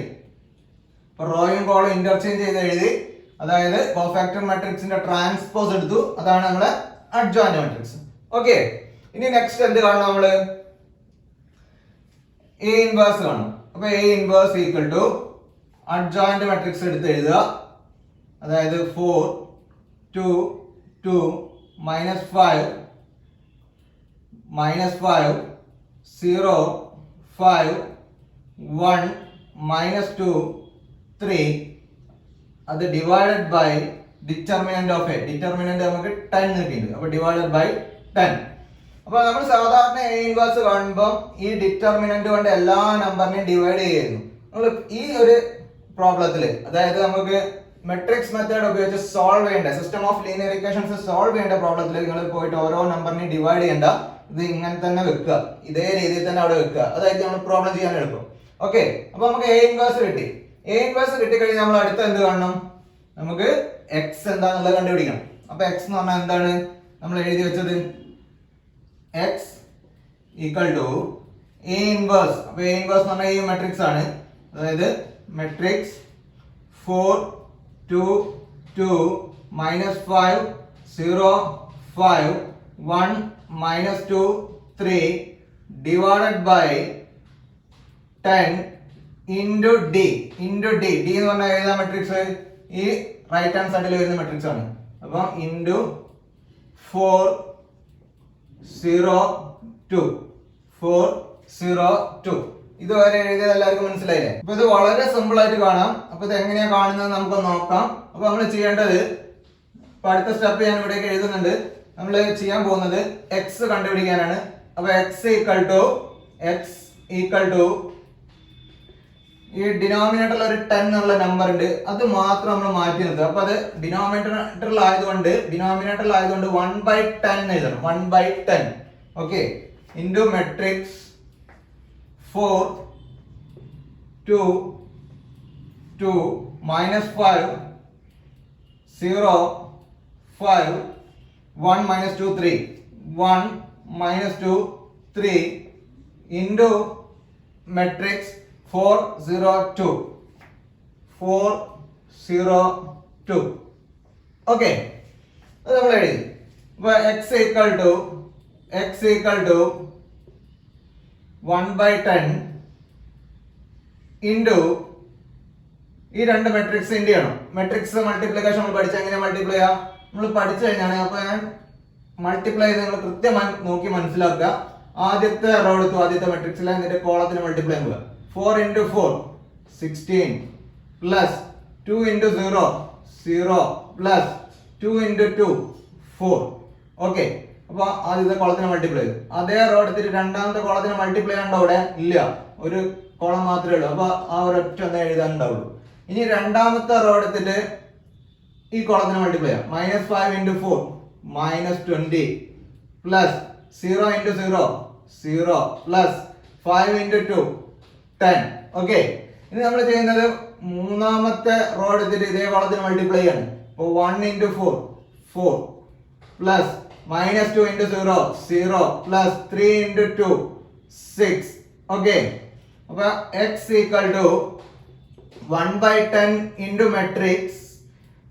അപ്പൊ റോയും കോളും ഇന്റർചേഞ്ച് ചെയ്ത് എഴുതി, അതായത് കോഫാക്ടർ മാട്രിക്സിന്റെ ട്രാൻസ്പോസ് എടുത്തു. അതാണ് നമ്മളെ അഡ്ജോയിന്റ് മാട്രിക്സ്. ഓക്കെ, ഇനി നെക്സ്റ്റ് എന്ത് കാണണം? നമ്മള് A ഇൻവേഴ്സ് കാണും. അപ്പൊ A ഇൻവേഴ്സ് = അഡ്ജോയിന്റ് മാട്രിക്സ് എടുത്ത് എഴുതുക. അതായത് 4 2 2 -5 0 5 1 -2 3. അത് divided by determinant of A. Determinant നമുക്ക് 10 കിട്ടിയിട്ടുണ്ട്. അപ്പൊ ഡിവൈഡഡ് ബൈ 10. അപ്പൊ നമ്മൾ സാധാരണ A ഇൻവേഴ്സ് കാണുമ്പോൾ ഈ ഡിറ്റർമിനന്റ് കൊണ്ട് എല്ലാ നമ്പറിനെയും ഡിവൈഡ് ചെയ്യുന്നു. നമ്മൾ ഈ ഒരു പ്രോബ്ലത്തില്, അതായത് നമുക്ക് മെട്രിക്സ് മെത്തേഡ് ഉപയോഗിച്ച് സോൾവ് ചെയ്യേണ്ട, system of linear equations solve ചെയ്യേണ്ട പ്രോബ്ലത്തിൽ നിങ്ങൾ പോയിട്ട് ഓരോ നമ്പറിനെയും ഡിവൈഡ് ചെയ്യേണ്ട. ഇത് ഇങ്ങനെ തന്നെ വെക്കുക, ഇതേ രീതിയിൽ തന്നെ അവിടെ വെക്കുക. അതായത് നമ്മൾ പ്രോബ്ലം ചെയ്യാൻ എളുപ്പം. ഓക്കെ, അപ്പൊ നമുക്ക് A ഇൻവേഴ്സ് കിട്ടി. A ഇൻവേഴ്സ് കിട്ടിക്കഴിഞ്ഞാൽ നമ്മൾ അടുത്ത എന്ത് കാണണം? നമുക്ക് x എന്താണെന്നുള്ളത് കണ്ടുപിടിക്കണം. അപ്പൊ x എന്ന് പറഞ്ഞാൽ എന്താണ് നമ്മൾ എഴുതി വെച്ചത്? x = A inverse. അപ്പൊ A ഇൻവേഴ്സ് എന്ന് പറഞ്ഞാൽ ഈ മെട്രിക്സ് ആണ്. അതായത് matrix 4 2 2 -5 0 5 1 -2 3 divided by 10 into D. D എന്ന് പറഞ്ഞാൽ ഏതാ മെട്രിക്സ്? ഈ റൈറ്റ് ഹാൻഡ് സൈഡിൽ വരുന്ന മെട്രിക്സ് ആണ്. അപ്പം ഇൻറ്റു 4 0 2 4 0 2. ഇതുവരെ എഴുതിയത് എല്ലാവർക്കും മനസ്സിലായില്ലേ? അപ്പൊ ഇത് വളരെ സിമ്പിൾ ആയിട്ട് കാണാം. അപ്പൊ ഇത് എങ്ങനെയാ കാണുന്നത് നമുക്ക് നോക്കാം. അപ്പൊ നമ്മൾ ചെയ്യേണ്ടത്, ഇപ്പൊ അടുത്ത സ്റ്റെപ്പ് ഞാൻ ഇവിടേക്ക് എഴുതുന്നുണ്ട്. നമ്മൾ ചെയ്യാൻ പോകുന്നത് x കണ്ടുപിടിക്കാനാണ്. അപ്പൊ x = ഈ ഡിനോമിനേറ്ററിൽ ഒരു 10 എന്നുള്ള നമ്പർ ഉണ്ട്, അത് മാത്രം നമ്മൾ മാറ്റി നിർത്തുക. അപ്പൊ അത് ഡിനോമിനേറ്ററിലായതുകൊണ്ട് 1/10 എഴുതണം. 1/10. Okay, into matrix 4 2 2 -5 0 5 1 -2 3 1 -2 3 into matrix 4 0 2 4 0 2. Okay, അത് നമ്മൾ എഴുതി. അപ്പൊ x = 1/10 ഇൻറ്റു ഈ രണ്ട് മെട്രിക്സ് ഇൻറ്റു ചെയ്യണം. മെട്രിക്സ് മൾട്ടിപ്ലിക്കേഷൻ നമ്മൾ പഠിച്ച എങ്ങനെ മൾട്ടിപ്ലൈ ചെയ്യാം നമ്മൾ പഠിച്ചു കഴിഞ്ഞാണ്. അപ്പൊ ഞാൻ മൾട്ടിപ്ലൈ ചെയ്ത് നിങ്ങൾ കൃത്യമായി നോക്കി മനസ്സിലാക്കുക. ആദ്യത്തെ റോ എടുത്തു, ആദ്യത്തെ മെട്രിക്സിലെ എന്നിട്ട് കോളത്തിന് മൾട്ടിപ്ലൈ ചെയ്യുക. 4 × 4 16 പ്ലസ് 2 × 0 0 പ്ലസ് 2 × 2 4. ഓക്കെ, അപ്പൊ ആദ്യത്തെ കോളത്തിന് മൾട്ടിപ്ലൈ ചെയ്തു. അതേ റോ എടുത്തിട്ട് രണ്ടാമത്തെ കോളത്തിന് മൾട്ടിപ്ലൈ ചെയ്യണ്ടോ? അവിടെ ഇല്ല, ഒരു കോളം മാത്രമേ ഉള്ളൂ. അപ്പൊ ആ ഒരൊറ്റ ഒന്നേ എഴുതാനുണ്ടാവുള്ളൂ. ഇനി രണ്ടാമത്തെ റോ എടുത്തിട്ട് ഈ കോളത്തിന് മൾട്ടിപ്ലൈ ചെയ്യാം. -5 × 4 -20 പ്ലസ് 0 × 0 0 പ്ലസ് 5 × 2 10. ഓക്കെ, ഇനി നമ്മൾ ചെയ്യുന്നത് മൂന്നാമത്തെ റോ എടുത്തിട്ട് ഇതേ കോളത്തിന് മൾട്ടിപ്ലൈ ചെയ്യാണ്. അപ്പൊ 1 × 4 4 പ്ലസ് -2 × 0 0 പ്ലസ് 3 × 2 6. ഓക്കെ, അപ്പൊ x equal to 1/10 into matrix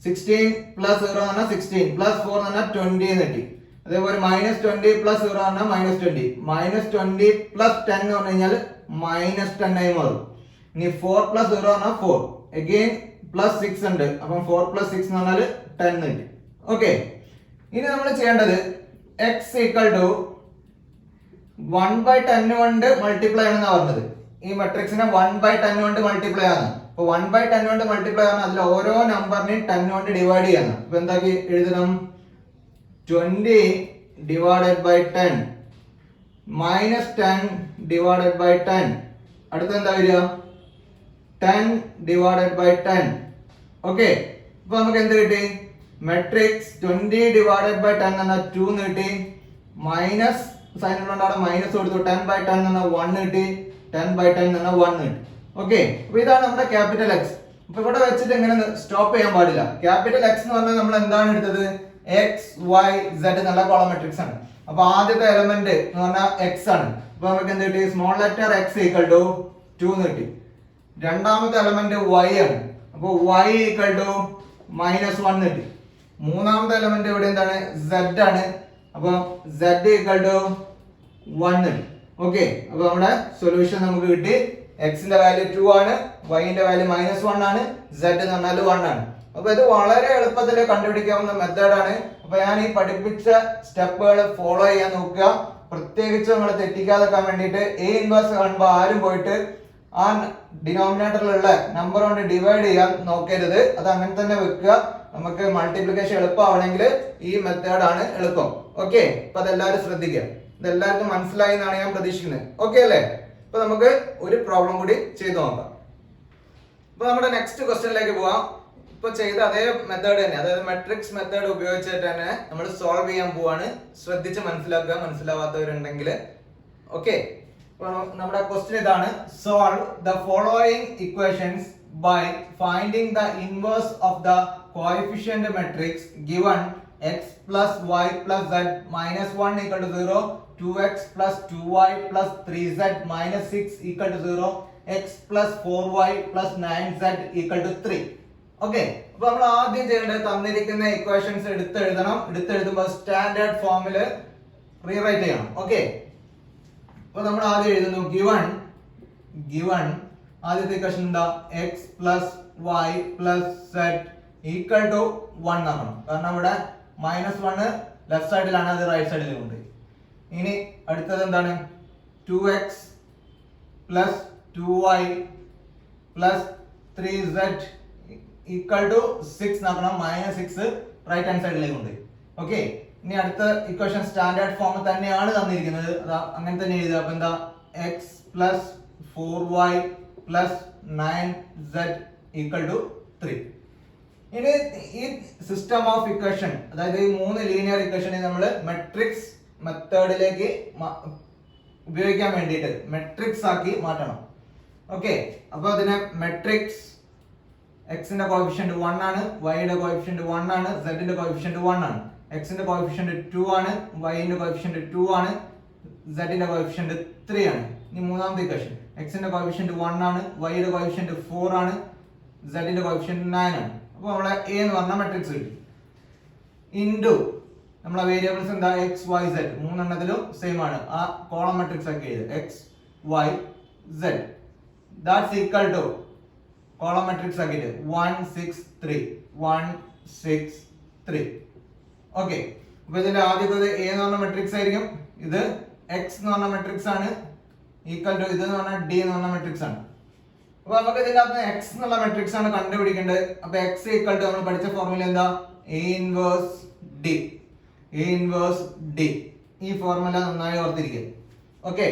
16 plus 0 എന്ന് പറഞ്ഞാൽ 16 പ്ലസ് 4 എന്ന് പറഞ്ഞാൽ 20 എന്ന് കിട്ടി. അതേപോലെ -20 പ്ലസ് 0 എന്ന് പറഞ്ഞാൽ -20 -20 പ്ലസ് 10 എന്ന് പറഞ്ഞു കഴിഞ്ഞാൽ -10 ആയി മാറും. ഇനി 4 പ്ലസ് 0 പറഞ്ഞാൽ 4 അഗെയിൻ പ്ലസ് 6 ഉണ്ട്. അപ്പം 4 പ്ലസ് 6 എന്ന് പറഞ്ഞാൽ 10 കിട്ടി. ഓക്കെ, ഇനി നമ്മൾ ചെയ്യേണ്ടത് x ഈക്വൽ ടു 1/10 കൊണ്ട് മൾട്ടിപ്ലൈ ആണെന്നാണ് പറഞ്ഞത്. ഈ മെട്രിക്സിനെ 1/10 കൊണ്ട് മൾട്ടിപ്ലൈ ആണ്. അപ്പൊ 1/10 കൊണ്ട് മൾട്ടിപ്ലൈ ആണ്, അതിൽ ഓരോ നമ്പറിനെയും 10 കൊണ്ട് ഡിവൈഡ് ചെയ്യണം. അപ്പൊ എന്താക്കി എഴുതണം? 20 ഡിവൈഡഡ് ബൈ 10 -10 ഡിവൈഡഡ് ബൈ 10. അടുത്ത എന്താ വരിക? 10 ഡിവൈഡഡ് ബൈ 10. ഓക്കെ, അപ്പൊ നമുക്ക് എന്ത് കിട്ടി? മെട്രിക്സ് 20 ഡിവൈഡഡ് ബൈ 10 എന്ന 2 എന്ന് കിട്ടി. മൈനസ് സൈൻ ഉള്ളതുകൊണ്ട് അവിടെ മൈനസ് കൊടുത്തു. 10/10 എന്ന 1 കിട്ടി. 10/10 എന്ന 1 കിട്ടി. ഓക്കെ, അപ്പൊ ഇതാണ് നമ്മുടെ ക്യാപിറ്റൽ എക്സ്. അപ്പൊ ഇവിടെ വെച്ചിട്ട് ഇങ്ങനെ സ്റ്റോപ്പ് ചെയ്യാൻ പാടില്ല. ക്യാപിറ്റൽ എക്സ് എന്ന് പറഞ്ഞാൽ നമ്മൾ എന്താണ് എടുത്തത്? എക്സ് വൈ സെഡ് എന്നുള്ള കോളം മെട്രിക്സ് ആണ്. അപ്പൊ ആദ്യത്തെ എലമെന്റ് എന്ന് പറഞ്ഞാൽ എക്സ് ആണ്. അപ്പൊ നമുക്ക് എന്ത് കിട്ടി? Small letter X equal to 2 എന്ന് കിട്ടി. രണ്ടാമത്തെ എലമെന്റ് വൈ ആണ്. അപ്പൊ വൈ ഈക്വൽ ടു -1 കിട്ടി. മൂന്നാമത്തെ എലമെന്റ് ഇവിടെ എന്താണ്? സെഡ് ആണ്. അപ്പൊ സെഡ് ഈക്വൽ ടു 1 കിട്ടി. ഓക്കെ, അപ്പൊ നമ്മുടെ സൊല്യൂഷൻ നമുക്ക് കിട്ടി. എക്സിന്റെ വാല്യൂ 2 ആണ്, വൈന്റെ വാല്യൂ -1 ആണ്, സെഡ് എന്ന് പറഞ്ഞാൽ 1 ആണ്. അപ്പൊ ഇത് വളരെ എളുപ്പത്തിൽ കണ്ടുപിടിക്കാവുന്ന മെത്തേഡാണ്. അപ്പൊ ഞാൻ ഈ പഠിപ്പിച്ച സ്റ്റെപ്പുകൾ ഫോളോ ചെയ്യാൻ നോക്കുക. പ്രത്യേകിച്ച് നമ്മൾ തെറ്റിക്കാതെക്കാൻ വേണ്ടിയിട്ട് എ ഇൻവേഴ്സ് കാണുമ്പോൾ ആരും പോയിട്ട് ആ ഡിനോമിനേറ്ററിലുള്ള നമ്പർ കൊണ്ട് ഡിവൈഡ് ചെയ്യാൻ നോക്കരുത്. അത് അങ്ങനെ തന്നെ വെക്കുക. നമുക്ക് മൾട്ടിപ്ലിക്കേഷൻ എളുപ്പമാവണമെങ്കിൽ ഈ മെത്തേഡാണ് എളുപ്പം. ഓക്കെ, അപ്പൊ അതെല്ലാവരും ശ്രദ്ധിക്കുക. ഇതെല്ലാവർക്കും മനസ്സിലായി എന്നാണ് ഞാൻ പ്രതീക്ഷിക്കുന്നത്. ഓക്കെ അല്ലേ? അപ്പൊ നമുക്ക് ഒരു പ്രോബ്ലം കൂടി ചെയ്തു നോക്കാം. അപ്പൊ നമ്മുടെ നെക്സ്റ്റ് ക്വസ്റ്റ്യനിലേക്ക് പോവാം. ഇപ്പൊ ചെയ്ത അതേ മെത്തേഡ് തന്നെ, അതായത് മെട്രിക്സ് മെത്തേഡ് ഉപയോഗിച്ചിട്ട് തന്നെ നമ്മൾ സോൾവ് ചെയ്യാൻ പോവാണ്. ശ്രദ്ധിച്ച് മനസ്സിലാക്കുക, മനസ്സിലാവാത്തവരുണ്ടെങ്കിൽ. ഓക്കെ, നമ്മുടെ ക്വസ്റ്റ്യൻ ഇതാണ്. Solve the following equations by finding the inverse of the coefficient matrix given x plus y plus z minus 1 equal to 0, 2x plus 2y plus 3z minus 6 equal to 0, x plus 4y plus 9z equal to 3. Okay, അപ്പൊ നമ്മൾ ആദ്യം ചെയ്യേണ്ടത് തന്നിരിക്കുന്ന ഇക്വേഷൻസ് എടുത്തെഴുതണം. എടുത്തെഴുതുമ്പോൾ സ്റ്റാൻഡേർഡ് ഫോമിൽ റീറൈറ്റ് ചെയ്യണം. ഓക്കെ, അപ്പൊ നമ്മൾ ആദ്യം എഴുതുന്നു ഗിവൺ ആദ്യത്തെ ഇക്വേഷൻ എന്താ? x plus y plus z equal to 1 ആക്കണം. കാരണം ഇവിടെ -1 ലെഫ്റ്റ് സൈഡിലാണ്, അത് റൈറ്റ് സൈഡിലും ഉണ്ട്. ഇനി അടുത്തത് എന്താണ്? 2x plus 2y plus 3z equal to 6 ആക്കണം. -6 റൈറ്റ് ഹാൻഡ് സൈഡിലേക്ക് ഉണ്ട്. ഓക്കെ, ഇനി അടുത്ത ഇക്വേഷൻ സ്റ്റാൻഡേർഡ് ഫോം തന്നെയാണ് തന്നിരിക്കുന്നത്, അതാ അങ്ങനെ തന്നെ എഴുതുക. അപ്പൊ എന്താ? x plus 4y plus 9z equal to 3. ഇനി ഈ സിസ്റ്റം ഓഫ് ഇക്വേഷൻ, അതായത് ഈ 3 ലീനിയർ ഇക്വേഷനെ നമ്മൾ മെട്രിക്സ് മെത്തേഡിലേക്ക് ഉപയോഗിക്കാൻ വേണ്ടിയിട്ട് മെട്രിക്സ് ആക്കി മാറ്റണം. ഓക്കെ, അപ്പൊ അതിനെ മെട്രിക്സ് എക്സിന്റെ കോഎഫിഷ്യന്റ് 1 ആണ്, വൈയുടെ കോഎഫിഷ്യന്റ് 1 ആണ്, സെഡിന്റെ കോഎഫിഷ്യന്റ് 1 ആണ്. എക്സിന്റെ കോഎഫിഷ്യന്റ് 2 ആണ്, വൈന്റെ കോഎഫിഷ്യന്റ് 2 ആണ്, സെഡിന്റെ കോഎഫിഷ്യന്റ് 3 ആണ്. ഇനി മൂന്നാമത്തെ ഇക്വേഷൻ എക്സിന്റെ കോഎഫിഷ്യന്റ് 1 ആണ്, വൈയുടെ കോഎഫിഷ്യന്റ് 4 ആണ്, സെഡിന്റെ കോഎഫിഷ്യന്റ് 9 ആണ്. അപ്പൊ നമ്മളെ എ എന്ന് പറഞ്ഞ മെട്രിക്സ് കിട്ടി. ഇൻറ്റു നമ്മളെ വേരിയബിൾസ് എന്താ? എക്സ് വൈ സെഡ് മൂന്നെണ്ണത്തിലും സെയിം ആണ്. ആ കോളം മെട്രിക്സ് ഒക്കെ എഴുതുക. X y z. That's equal to column matrix ആക്കിയിട്ട് 1 6 3 1 6 3. ഓക്കെ, അപ്പൊ ഇതിന്റെ ആദ്യത്തേത് എ എന്ന് പറഞ്ഞ മെട്രിക്സ് ആയിരിക്കും. ഇത് എക്സ് എന്ന് പറഞ്ഞ മെട്രിക്സ് ആണ്. ഈക്വൽ ടു ഇത് എന്ന് പറഞ്ഞാൽ ഡി എന്ന് പറഞ്ഞ മെട്രിക്സ് ആണ്. അപ്പൊ നമുക്ക് ഇതിന്റെ അകത്ത് എക്സ് എന്നുള്ള മെട്രിക്സ് ആണ് കണ്ടുപിടിക്കേണ്ടത്. അപ്പൊ എക്സ് ഈക്വൽ ടു നമ്മൾ പഠിച്ച ഫോർമുല എന്താ? A inverse D. A inverse D. ഈ ഫോർമുല നന്നായി ഓർത്തിരിക്കുക. ഓക്കെ,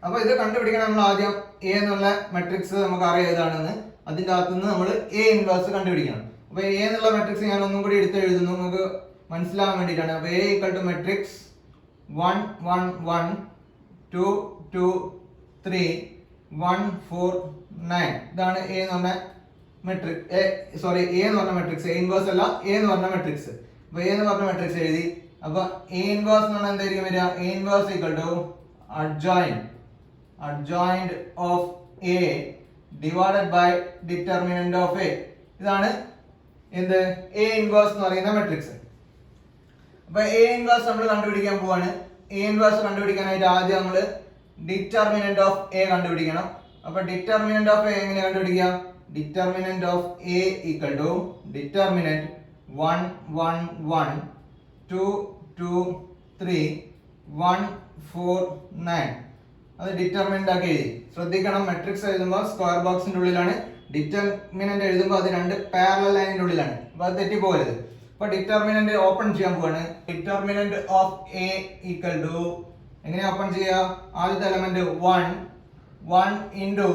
അപ്പൊ ഇത് കണ്ടുപിടിക്കണം. നമ്മൾ ആദ്യം എ എന്നുള്ള മെട്രിക്സ് നമുക്ക് അറിയാം ഏതാണെന്ന്. അതിന്റെ അകത്ത് നിന്ന് നമ്മൾ എ ഇൻവേഴ്സ് കണ്ടുപിടിക്കണം. അപ്പൊ എ എന്നുള്ള മെട്രിക്സ് ഞാൻ ഒന്നും കൂടി എടുത്ത് എഴുതുന്നു നമുക്ക് മനസ്സിലാവാൻ വേണ്ടിയിട്ടാണ്. അപ്പൊ എ ഈക്വൽ ടു മെട്രിക്സ് 1 1 1 2 2 3 1 4 9. ഇതാണ് എ എന്ന് പറഞ്ഞ മെട്രിക്സ്. എ എന്ന് പറഞ്ഞ മെട്രിക്സ്. എ ഇൻവേഴ്സ് അല്ല, എ എന്ന് പറഞ്ഞ മെട്രിക്സ്. അപ്പൊ എ എന്ന് പറഞ്ഞ മെട്രിക്സ് എഴുതി. അപ്പൊ എ ഇൻവേഴ്സ് എന്ന് പറഞ്ഞാൽ എന്തായിരിക്കും വരിക? A inverse equal to adjoint of A divided by determinant of A. ഇതാണ് എന്ത്? എ ഇൻവേഴ്സ് എന്ന് പറയുന്ന മെട്രിക്സ്. അപ്പൊ എ ഇൻവേഴ്സ് നമ്മൾ കണ്ടുപിടിക്കാൻ പോവാണ്. എ ഇൻവേഴ്സ് കണ്ടുപിടിക്കാനായിട്ട് ആദ്യം നമ്മൾ ഡിറ്റർമിനന്റ് ഓഫ് എ കണ്ടുപിടിക്കണം. അപ്പൊ ഡിറ്റർമിനന്റ് ഓഫ് എ എങ്ങനെ കണ്ടുപിടിക്കുക? Determinant of A equal to determinant 1 1 1 2 2 3 1 4 9. അത് ഡിറ്റർമിനന്റ് ആക്കി എഴുതി. ശ്രദ്ധിക്കണം, മെട്രിക്സ് എഴുതുമ്പോൾ സ്ക്വയർ ബോക്സിന്റെ ഉള്ളിലാണ്, ഡിറ്റർമിനന്റ് എഴുതുമ്പോൾ അത് രണ്ട് പാരലൽ ലൈനിന്റെ ഉള്ളിലാണ്. അപ്പൊ അത് തെറ്റിപ്പോകരുത്. അപ്പൊ ഡിറ്റർമിനന്റ് ഓപ്പൺ ചെയ്യാൻ പോവാണ്. Determinant of A equal to എങ്ങനെ ഓപ്പൺ ചെയ്യുക? ആദ്യത്തെ എലമെന്റ് 1 1 ഇൻറ്റു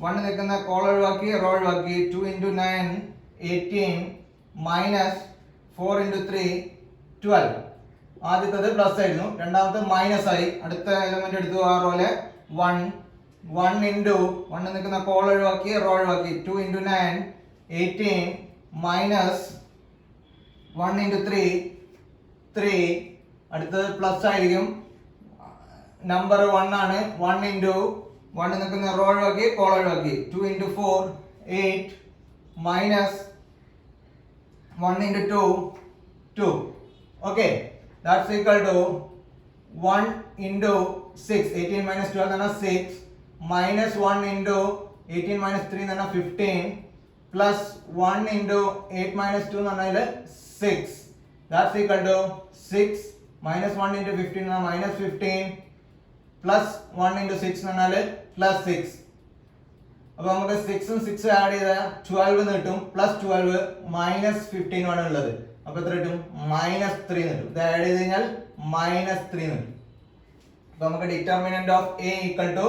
1 നിൽക്കുന്ന കോൾ ഒഴിവാക്കി റോ ഒഴിവാക്കി 2 ഇൻറ്റു 9 18 മൈനസ് 4 ഇൻറ്റു 3 12. ആദ്യത്തത് പ്ലസ് ആയിരുന്നു, രണ്ടാമത്തെ മൈനസ് ആയി. അടുത്ത എലമെന്റ് എടുത്തു ആ റോയിലെ 1 1 ഇൻറ്റു 1 നിൽക്കുന്ന കോൾ ഒഴിവാക്കി റോ ഒഴിവാക്കി 2 ഇൻറ്റു 9 18 മൈനസ് 1 ഇൻറ്റു 3 3. അടുത്തത് പ്ലസ് ആയിരിക്കും, നമ്പർ 1 ആണ്. 1 ഇൻറ്റു 1 നിൽക്കുന്ന റോ ഒഴിവാക്കി കോൾ ഒഴിവാക്കി 2 into 4 8 minus 1 into 2 2. Okay, that's equal to 1 into 6. 18 minus 12 is 6 minus 1 into 18 minus 3 is 15 plus 1 into 8 minus 2 is 6. That's equal to 6 minus 1 into 15 is minus 15 plus 1 into 6 is plus 6. അപ്പോൾ നമുക്ക് 6 6 ആഡ് ചെയ്താൽ 12 കിട്ടും. പ്ലസ് 12 മൈനസ് 15 ആണ് ഉള്ളത്. അപ്പൊ എത്ര കിട്ടും? മൈനസ് 3 കിട്ടും. ഇത് ആഡ് ചെയ്ത് കഴിഞ്ഞാൽ മൈനസ് 3 കിട്ടും. അപ്പൊ നമുക്ക് determinant of A equal to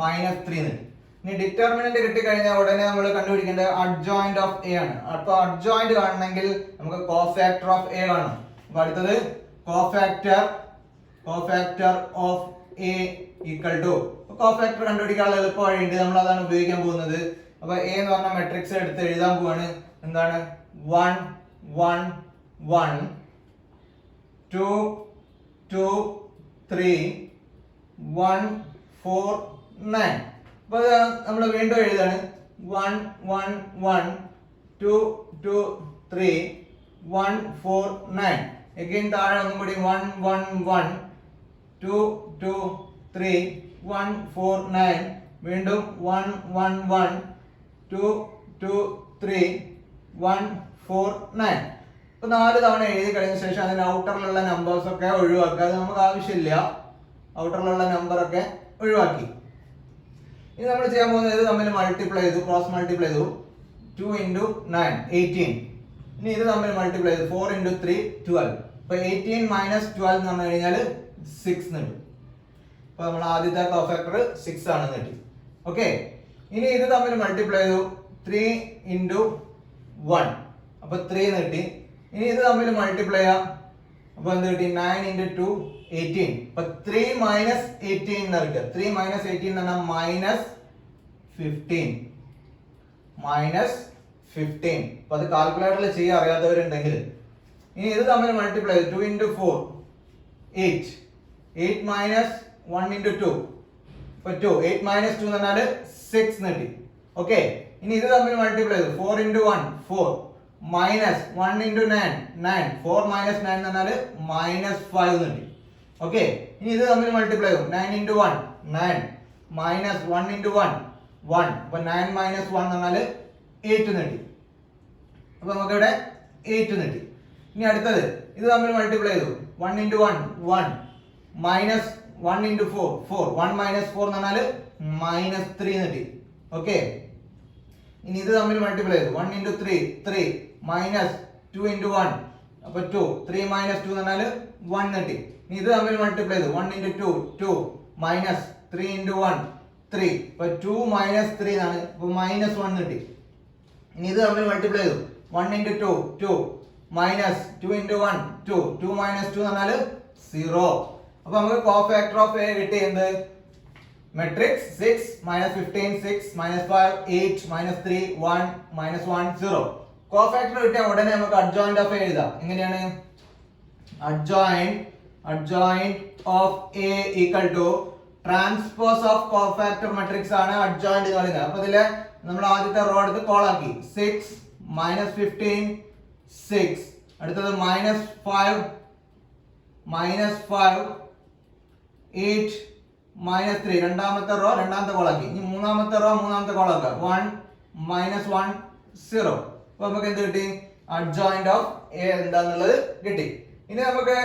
minus 3 കിട്ടും. ഇനി ഡിറ്റർമിനന്റ് കിട്ടിക്കഴിഞ്ഞാൽ ഉടനെ നമ്മൾ കണ്ടുപിടിക്കേണ്ടത് അഡ്ജോയിന്റ് ഓഫ് എ ആണ്. അപ്പൊ അഡ്ജോയിന്റ് കാണണമെങ്കിൽ നമുക്ക് കോഫാക്ടർ ഓഫ് എ കാണണം. അപ്പൊ അടുത്തത് cofactor of A equal to. Cofactor കണ്ടുപിടിക്കാനുള്ള എളുപ്പ വഴിയുണ്ട്, നമ്മൾ അതാണ് ഉപയോഗിക്കാൻ പോകുന്നത്. അപ്പൊ എ എന്ന് പറഞ്ഞ മെട്രിക്സ് എടുത്ത് എഴുതാൻ പോവാണ്. എന്താണ്? 1 1 1 2 2 3 1 4 9. അപ്പോൾ നമ്മൾ വീണ്ടും എഴുതാണ് 1 1 1 2 2 3 1 4 9. again താഴെ ഒന്നും കൂടി 1 1 1 2 2 3 1 4 9. വീണ്ടും 1 1 1 2 2 3 1 4 9. ഇപ്പൊ 4 തവണ എഴുതി കഴിഞ്ഞ ശേഷം അതിന് ഔട്ടറിലുള്ള നമ്പേഴ്സ് ഒക്കെ ഒഴിവാക്കുക. അത് നമുക്ക് ആവശ്യമില്ല. ഔട്ടറിലുള്ള നമ്പർ ഒക്കെ ഒഴിവാക്കി. ഇനി നമ്മൾ ചെയ്യാൻ പോകുന്നത് ഇത് തമ്മിൽ മൾട്ടിപ്ലൈ ചെയ്തു, ക്രോസ് മൾട്ടിപ്ലൈ ചെയ്തു. 2 ഇൻറ്റു 9 18. ഇനി ഇത് തമ്മിൽ മൾട്ടിപ്ലൈ ചെയ്തു 4 ഇൻറ്റു 3 12. ഇപ്പൊ 18 മൈനസ് 12 എന്ന് പറഞ്ഞു കഴിഞ്ഞാൽ 6 കിട്ടും. അപ്പൊ നമ്മൾ ആദ്യത്തെ കോഫാക്ടർ 6 ആണെന്ന് കിട്ടി. ഓക്കെ, ഇനി ഇത് തമ്മിൽ മൾട്ടിപ്ലൈ ചെയ്തു 3 ഇൻറ്റു 1. അപ്പൊ 3 കിട്ടി. ഇനി ഇത് തമ്മിൽ മൾട്ടിപ്ലൈ ചെയ്യാം. അപ്പൊ എന്ത് കിട്ടി? 9 ഇൻറ്റു 2 18. അപ്പൊ 3 മൈനസ് 18 എന്ന് കിട്ടുക. 3 മൈനസ് 18 എന്ന് പറഞ്ഞാൽ മൈനസ് 15. മൈനസ് 15. അപ്പൊ അത് കാൽക്കുലേറ്ററിൽ ചെയ്യാൻ അറിയാത്തവരുണ്ടെങ്കിൽ ഇനി ഇത് തമ്മിൽ മൾട്ടിപ്ലൈ ചെയ്തു 2 ഇൻറ്റു 4 8. 8 minus 1 into 2. അപ്പൊ 2 8 മൈനസ് 2 എന്ന് പറഞ്ഞാൽ 6 എന്ന് കിട്ടി. ഓക്കെ, ഇനി ഇത് തമ്മിൽ മൾട്ടിപ്ലൈ ചെയ്തു 4 ഇൻറ്റു 1 4 മൈനസ് 1 ഇൻറ്റു 9 9. 4 മൈനസ് 9 എന്ന് പറഞ്ഞാൽ മൈനസ് 5 എന്ന് കിട്ടി. ഓക്കെ, ഇനി ഇത് തമ്മിൽ മൾട്ടിപ്ലൈ ചെയ്തു 9 ഇൻറ്റു 1 9 മൈനസ് 1 into 1 1. അപ്പൊ 9 minus 1 എന്ന് പറഞ്ഞാൽ 8 കിട്ടി. അപ്പൊ നമുക്ക് ഇവിടെ 8 കിട്ടി. ഇനി അടുത്തത് ഇത് തമ്മിൽ മൾട്ടിപ്ലൈ ചെയ്തു. 1 into 1 1 മൈനസ് 1 into 4 4. 1 minus 4 എന്ന് പറഞ്ഞാൽ മൈനസ് 3 കിട്ടി. ഓക്കെ, ഇനി ഇത് തമ്മിൽ മൾട്ടിപ്ലൈ ചെയ്തു. 1 into 3 3 മൈനസ് 2 into 1 അപ്പൊ 2 3 minus 2 എന്ന് പറഞ്ഞാൽ 1 കിട്ടി. ഇനി ഇത് തമ്മിൽ മൾട്ടിപ്ലൈ ചെയ്തു. 1 into 2 2 മൈനസ് 3 into 1 3 അപ്പൊ 2 minus 3 എന്നാണ്. അപ്പൊ മൈനസ് 1 കിട്ടി. ഇനി ഇത് തമ്മിൽ മൾട്ടിപ്ലൈ ചെയ്തു. 1 into 2 2 മൈനസ് 2 into 1 2 2 minus 2 എന്ന് പറഞ്ഞാൽ 0. അപ്പൊ നമുക്ക് കോഫാക്ടർ ഓഫ് എ കിട്ടി. എന്ത്? Matrix 6 minus 15 6 minus 5 8 minus 3 1 minus 1 0. കോഫാക്ടർ കിട്ടിയ ഉടനെ നമുക്ക് അഡ്ജോയിന്റ് ഓഫ് എ എഴുതാം. എങ്ങനെയാണ്? Adjoint of A equal to transpose of cofactor matrix ആണ് അഡ്ജോയിന്റ് എന്ന് പറയുന്നത്. അപ്പൊ ഇതിലെ നമ്മൾ ആദ്യത്തെ റോ എടുത്ത് കോളാക്കി. 6 minus 15 6. അടുത്തത് minus 5 8 minus 3. രണ്ടാമത്തെ റോ രണ്ടാമത്തെ കോളാക്കി. ഇനി മൂന്നാമത്തെ റോ മൂന്നാമത്തെ കോളാക്കുക. 1 minus 1 0. അപ്പൊ നമുക്ക് എന്ത് കിട്ടി? അഡ്ജോയിന്റ് ഓഫ് എ എന്താന്നുള്ളത് കിട്ടി. ഇനി നമുക്ക്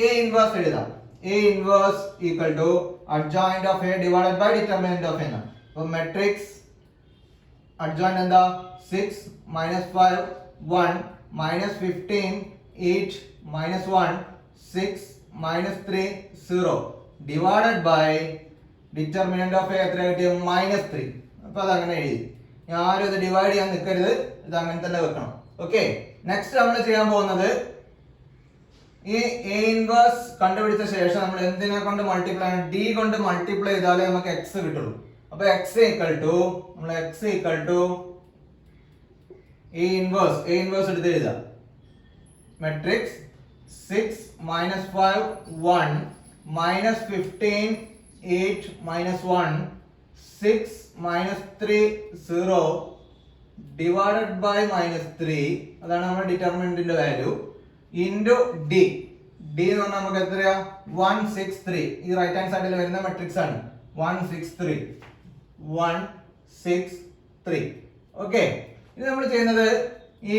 എ ഇൻവേഴ്സ് എഴുതാം. A inverse equal to adjoint of A divided by determinant of A എന്നാണ്. അപ്പൊ മെട്രിക്സ് അഡ്ജോയിന്റ് എന്താ? 6 minus 5 1 minus 15 8 minus 1 6 minus 3 0 divided by determinant of A എത്ര കിട്ടിയ? മൈനസ് 3. അപ്പൊ അത് അങ്ങനെ എഴുതി. ആരും ഇത് ഡിവൈഡ് ചെയ്യാൻ നിൽക്കരുത്, ഇത് അങ്ങനെ തന്നെ വെക്കണം. ഓക്കെ, നെക്സ്റ്റ് നമ്മൾ ചെയ്യാൻ പോകുന്നത് ഈ എ ഇൻവേഴ്സ് കണ്ടുപിടിച്ച ശേഷം നമ്മൾ എന്തിനെ കൊണ്ട് മൾട്ടിപ്ലൈ ആണ്? ഡി കൊണ്ട് മൾട്ടിപ്ലൈ ചെയ്താലേ നമുക്ക് എക്സ് കിട്ടുള്ളൂ. അപ്പൊ X equal to A inverse എടുത്ത് എഴുതാം. Matrix 6 minus 5 1 minus 15 8 minus 1 6 minus 3 0 divided by minus 3 അതാണ് നമ്മുടെ ഡിറ്റർമിനന്റിന്റെ വാല്യൂ ഇൻറ്റു ഡി. ഡി എന്ന് പറഞ്ഞാൽ നമുക്ക് എത്രയാ? 163. ഈ റൈറ്റ് ഹാൻഡ് സൈഡിൽ വരുന്ന മെട്രിക്സ് ആണ് 163. ഓക്കെ, ഇത് നമ്മൾ ചെയ്യുന്നത് ഈ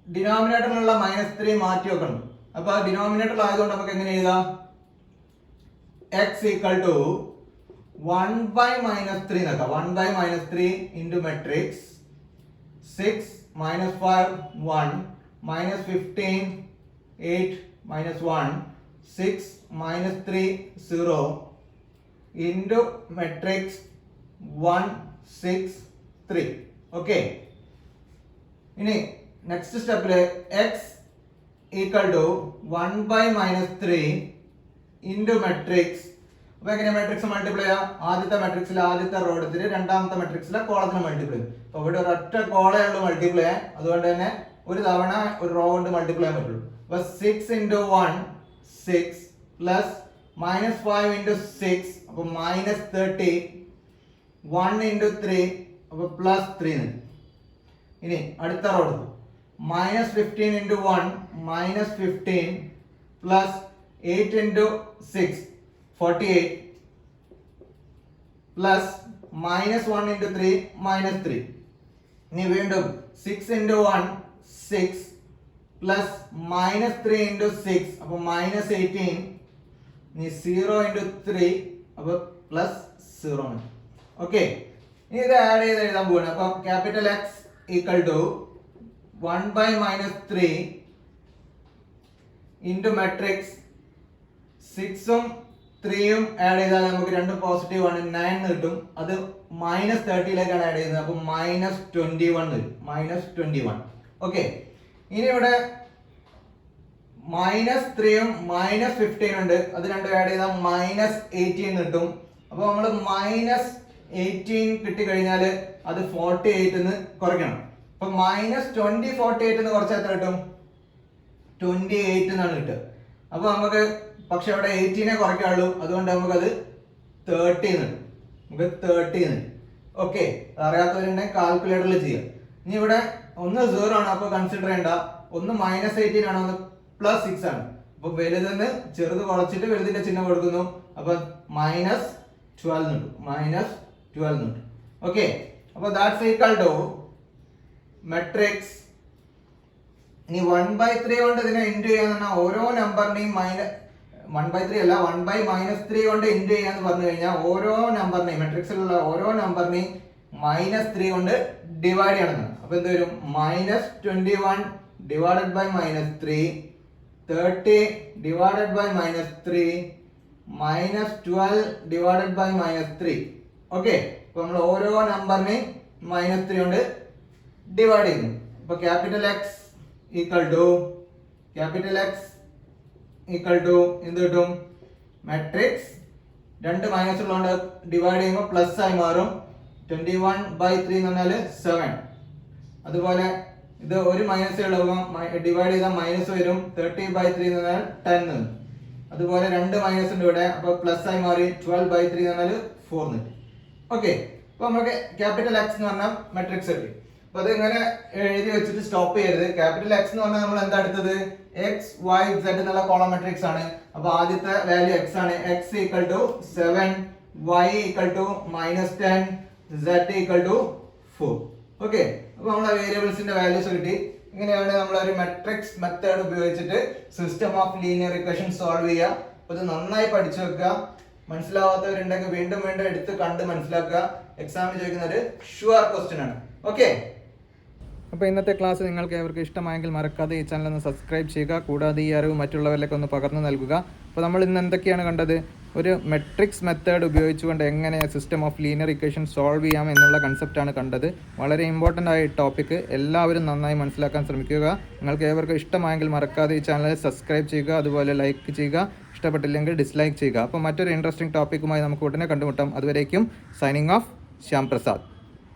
ഡിനോമിനേറ്ററിലുള്ള -3 മാറ്റി വെക്കണം. അപ്പൊ ഡിനോമിനേറ്റർ ആയതുകൊണ്ട് നമുക്ക് എങ്ങനെ എഴുതാം? x ഈക്വൽ ടു 1 by -3 നോക്കാം. 1 by -3 into matrix 6 minus 5 1 minus 15 8 minus 1 6 minus 3 0 into matrix 1 6 3. Okay, ഇനി നെക്സ്റ്റ് സ്റ്റെപ്പില് x equal to 1 by -3 into matrix. അപ്പൊ എങ്ങനെ മെട്രിക്സ് മൾട്ടിപ്ലൈ ചെയ്യാം? ആദ്യത്തെ മെട്രിക്സിൽ ആദ്യത്തെ റോ എടുത്തിട്ട് രണ്ടാമത്തെ മെട്രിക്സിലെ കോളത്തിന് മൾട്ടിപ്ലൈ ചെയ്യും. അപ്പൊ ഇവിടെ ഒരൊറ്റ കോളേ ഉള്ളൂ മൾട്ടിപ്ലൈ ചെയ്യാൻ, അതുകൊണ്ട് തന്നെ ഒരു തവണ ഒരു റോ കൊണ്ട് മൾട്ടിപ്ലൈ ചെയ്യാൻ പറ്റുള്ളൂ. അപ്പൊ 6 into 1 6 പ്ലസ് -5 into 6 അപ്പൊ -30 1 into 3 അപ്പൊ +3. ഇനി അടുത്ത റോ എടുത്തു. -15 into 1 -15 plus 8 into 6 48 plus -1 into 3 -3. ഇനി വീണ്ടും 6 into 1 6 പ്ലസ് -3 into 6 അപ്പൊ -18. ഇനി 0 into 3 അപ്പൊ +0 ആണ്. ഓക്കെ, ഇനി ഇത് ആഡ് ചെയ്ത് എഴുതാൻ പോവാണ്. അപ്പൊ capital X equal to 1 by -3 into matrix 6ഉം 3ഉം ആഡ് ചെയ്താൽ നമുക്ക് രണ്ടും പോസിറ്റീവ് ആണ് 9 കിട്ടും. അത് -30ലേക്കാണ് ആഡ് ചെയ്യുന്നത്. അപ്പൊ -21 വരും. -21. ഓക്കെ, ഇനി ഇവിടെ -3ഉം -15 ഉണ്ട്. അത് രണ്ടും ആഡ് ചെയ്താൽ -18 കിട്ടും. അപ്പൊ നമ്മൾ -18 കിട്ടിക്കഴിഞ്ഞാൽ അത് 48 കുറയ്ക്കണം. അപ്പൊ -20 48 കുറച്ചാൽ എത്ര കിട്ടും? 28 എന്നാണ് കിട്ടുക. അപ്പൊ നമുക്ക് പക്ഷെ അവിടെ 18 കുറയ്ക്കാനുള്ളൂ, അതുകൊണ്ട് നമുക്കത് 30 കിട്ടും. നമുക്ക് 30 കിട്ടും. ഓക്കെ, അറിയാത്തവരുണ്ടെങ്കിൽ കാൽക്കുലേറ്ററിൽ ചെയ്യാം. ഇനി ഇവിടെ ഒന്ന് 0 ആണ്, അപ്പൊ കൺസിഡർ ചെയ്യണ്ട. ഒന്ന് -18 ആണ്, ഒന്ന് +6 ആണ്. അപ്പൊ വലുതെന്ന് ചെറുത് കുറച്ചിട്ട് വലുതിന്റെ ചിഹ്നം കൊടുക്കുന്നു. അപ്പൊ -20 12 എന്ന് കിട്ടും. മൈനസ് 12 എന്ന് കിട്ടും. ഓക്കെ, അപ്പോൾ ദാറ്റ്സ് ഈക്വൽ ടു മെട്രിക്സ്. ഇനി 1/3 കൊണ്ട് ഇതിനെ ഇൻറ്റു ചെയ്യാന്ന് പറഞ്ഞാൽ ഓരോ നമ്പറിനെയും 1/3 അല്ല 1/-3 കൊണ്ട് ഇൻറ്റു ചെയ്യാന്ന് പറഞ്ഞു കഴിഞ്ഞാൽ ഓരോ നമ്പറിനെയും മെട്രിക്സിലുള്ള ഓരോ നമ്പറിനെയും -3 കൊണ്ട് ഡിവൈഡ് ചെയ്യണം. അപ്പൊ എന്ത് വരും? -21 divided by -3, 30 divided by -3, -12 divided by -3. Okay, അപ്പൊ നമ്മൾ ഓരോ നമ്പറിനെയും -3 കൊണ്ട് ഡിവൈഡ് ചെയ്യുന്നു. അപ്പൊ ക്യാപിറ്റൽ എക്സ് ഈക്വൽ ടു എന്ത് കിട്ടും? മെട്രിക്സ് രണ്ട് മൈനസ് ഉള്ളതുകൊണ്ട് ഡിവൈഡ് ചെയ്യുമ്പോൾ പ്ലസ് ആയി മാറും. 21/3 എന്ന് പറഞ്ഞാൽ 7. അതുപോലെ ഇത് ഒരു മൈനസ് ഡിവൈഡ് ചെയ്താൽ മൈനസ് വരും. 30/3 എന്ന് പറഞ്ഞാൽ 10 വരും. അതുപോലെ രണ്ട് മൈനസ് ഉണ്ട് ഇവിടെ, അപ്പൊ പ്ലസ് ആയി മാറി 12/3 എന്ന് പറഞ്ഞാൽ 4 കിട്ടും. ഓക്കെ, അപ്പൊ നമുക്ക് ക്യാപിറ്റൽ എക്സ് എന്ന് പറഞ്ഞാൽ മെട്രിക്സ് കിട്ടി. അപ്പൊ അത് ഇങ്ങനെ എഴുതി വെച്ചിട്ട് സ്റ്റോപ്പ് ചെയ്യരുത്. ക്യാപിറ്റൽ എക്സ് എന്ന് പറഞ്ഞാൽ നമ്മൾ എന്താ എടുത്തത്? എക്സ് വൈ സെഡ് എന്നുള്ള കോളം മെട്രിക്സ് ആണ്. അപ്പൊ ആദ്യത്തെ വാല്യൂ എക്സ് ആണ്. X equal to 7, Y equal to -10, zed equal to 4. Okay, അപ്പൊ നമ്മളെ വേരിയബിൾസിന്റെ വാല്യൂസ് കിട്ടി. ഇങ്ങനെയാണ് നമ്മൾ ഒരു മെട്രിക്സ് മെത്തേഡ് ഉപയോഗിച്ചിട്ട് system of linear equation solve ചെയ്യുക. അപ്പൊ ഇത് നന്നായി പഠിച്ചു വെക്കുക. മനസ്സിലാവാത്തവരുണ്ടെങ്കിൽ വീണ്ടും വീണ്ടും എടുത്ത് കണ്ട് മനസ്സിലാക്കുക. എക്സാമിന് ചോദിക്കുന്ന ഒരു ഷുവർ ക്വസ്റ്റ്യൻ ആണ്. ഓക്കെ, അപ്പോൾ ഇന്നത്തെ ക്ലാസ് നിങ്ങൾക്ക് ഏവർക്ക് ഇഷ്ടമായെങ്കിൽ മറക്കാതെ ഈ ചാനൽ ഒന്ന് സബ്സ്ക്രൈബ് ചെയ്യുക. കൂടാതെ ഈ അറിവ് മറ്റുള്ളവരിലേക്ക് ഒന്ന് പകർന്നു നൽകുക. അപ്പോൾ നമ്മൾ ഇന്ന് എന്തൊക്കെയാണ് കണ്ടത്? ഒരു മെട്രിക്സ് മെത്തേഡ് ഉപയോഗിച്ചുകൊണ്ട് എങ്ങനെ system of linear equation solve ചെയ്യാം എന്നുള്ള കൺസെപ്റ്റാണ് കണ്ടത്. വളരെ ഇമ്പോർട്ടൻ്റ് ആയ ടോപ്പിക്ക്, എല്ലാവരും നന്നായി മനസ്സിലാക്കാൻ ശ്രമിക്കുക. നിങ്ങൾക്ക് ഏവർക്കും ഇഷ്ടമായെങ്കിൽ മറക്കാതെ ഈ ചാനൽ സബ്സ്ക്രൈബ് ചെയ്യുക. അതുപോലെ ലൈക്ക് ചെയ്യുക. ഇഷ്ടപ്പെട്ടില്ലെങ്കിൽ ഡിസ്ലൈക്ക് ചെയ്യുക. അപ്പോൾ മറ്റൊരു ഇൻട്രസ്റ്റിംഗ് ടോപ്പിക്കുമായി നമുക്ക് ഉടനെ കണ്ടുമുട്ടാം. അതുവരേക്കും സൈനിങ് ഓഫ് ശ്യാം പ്രസാദ്.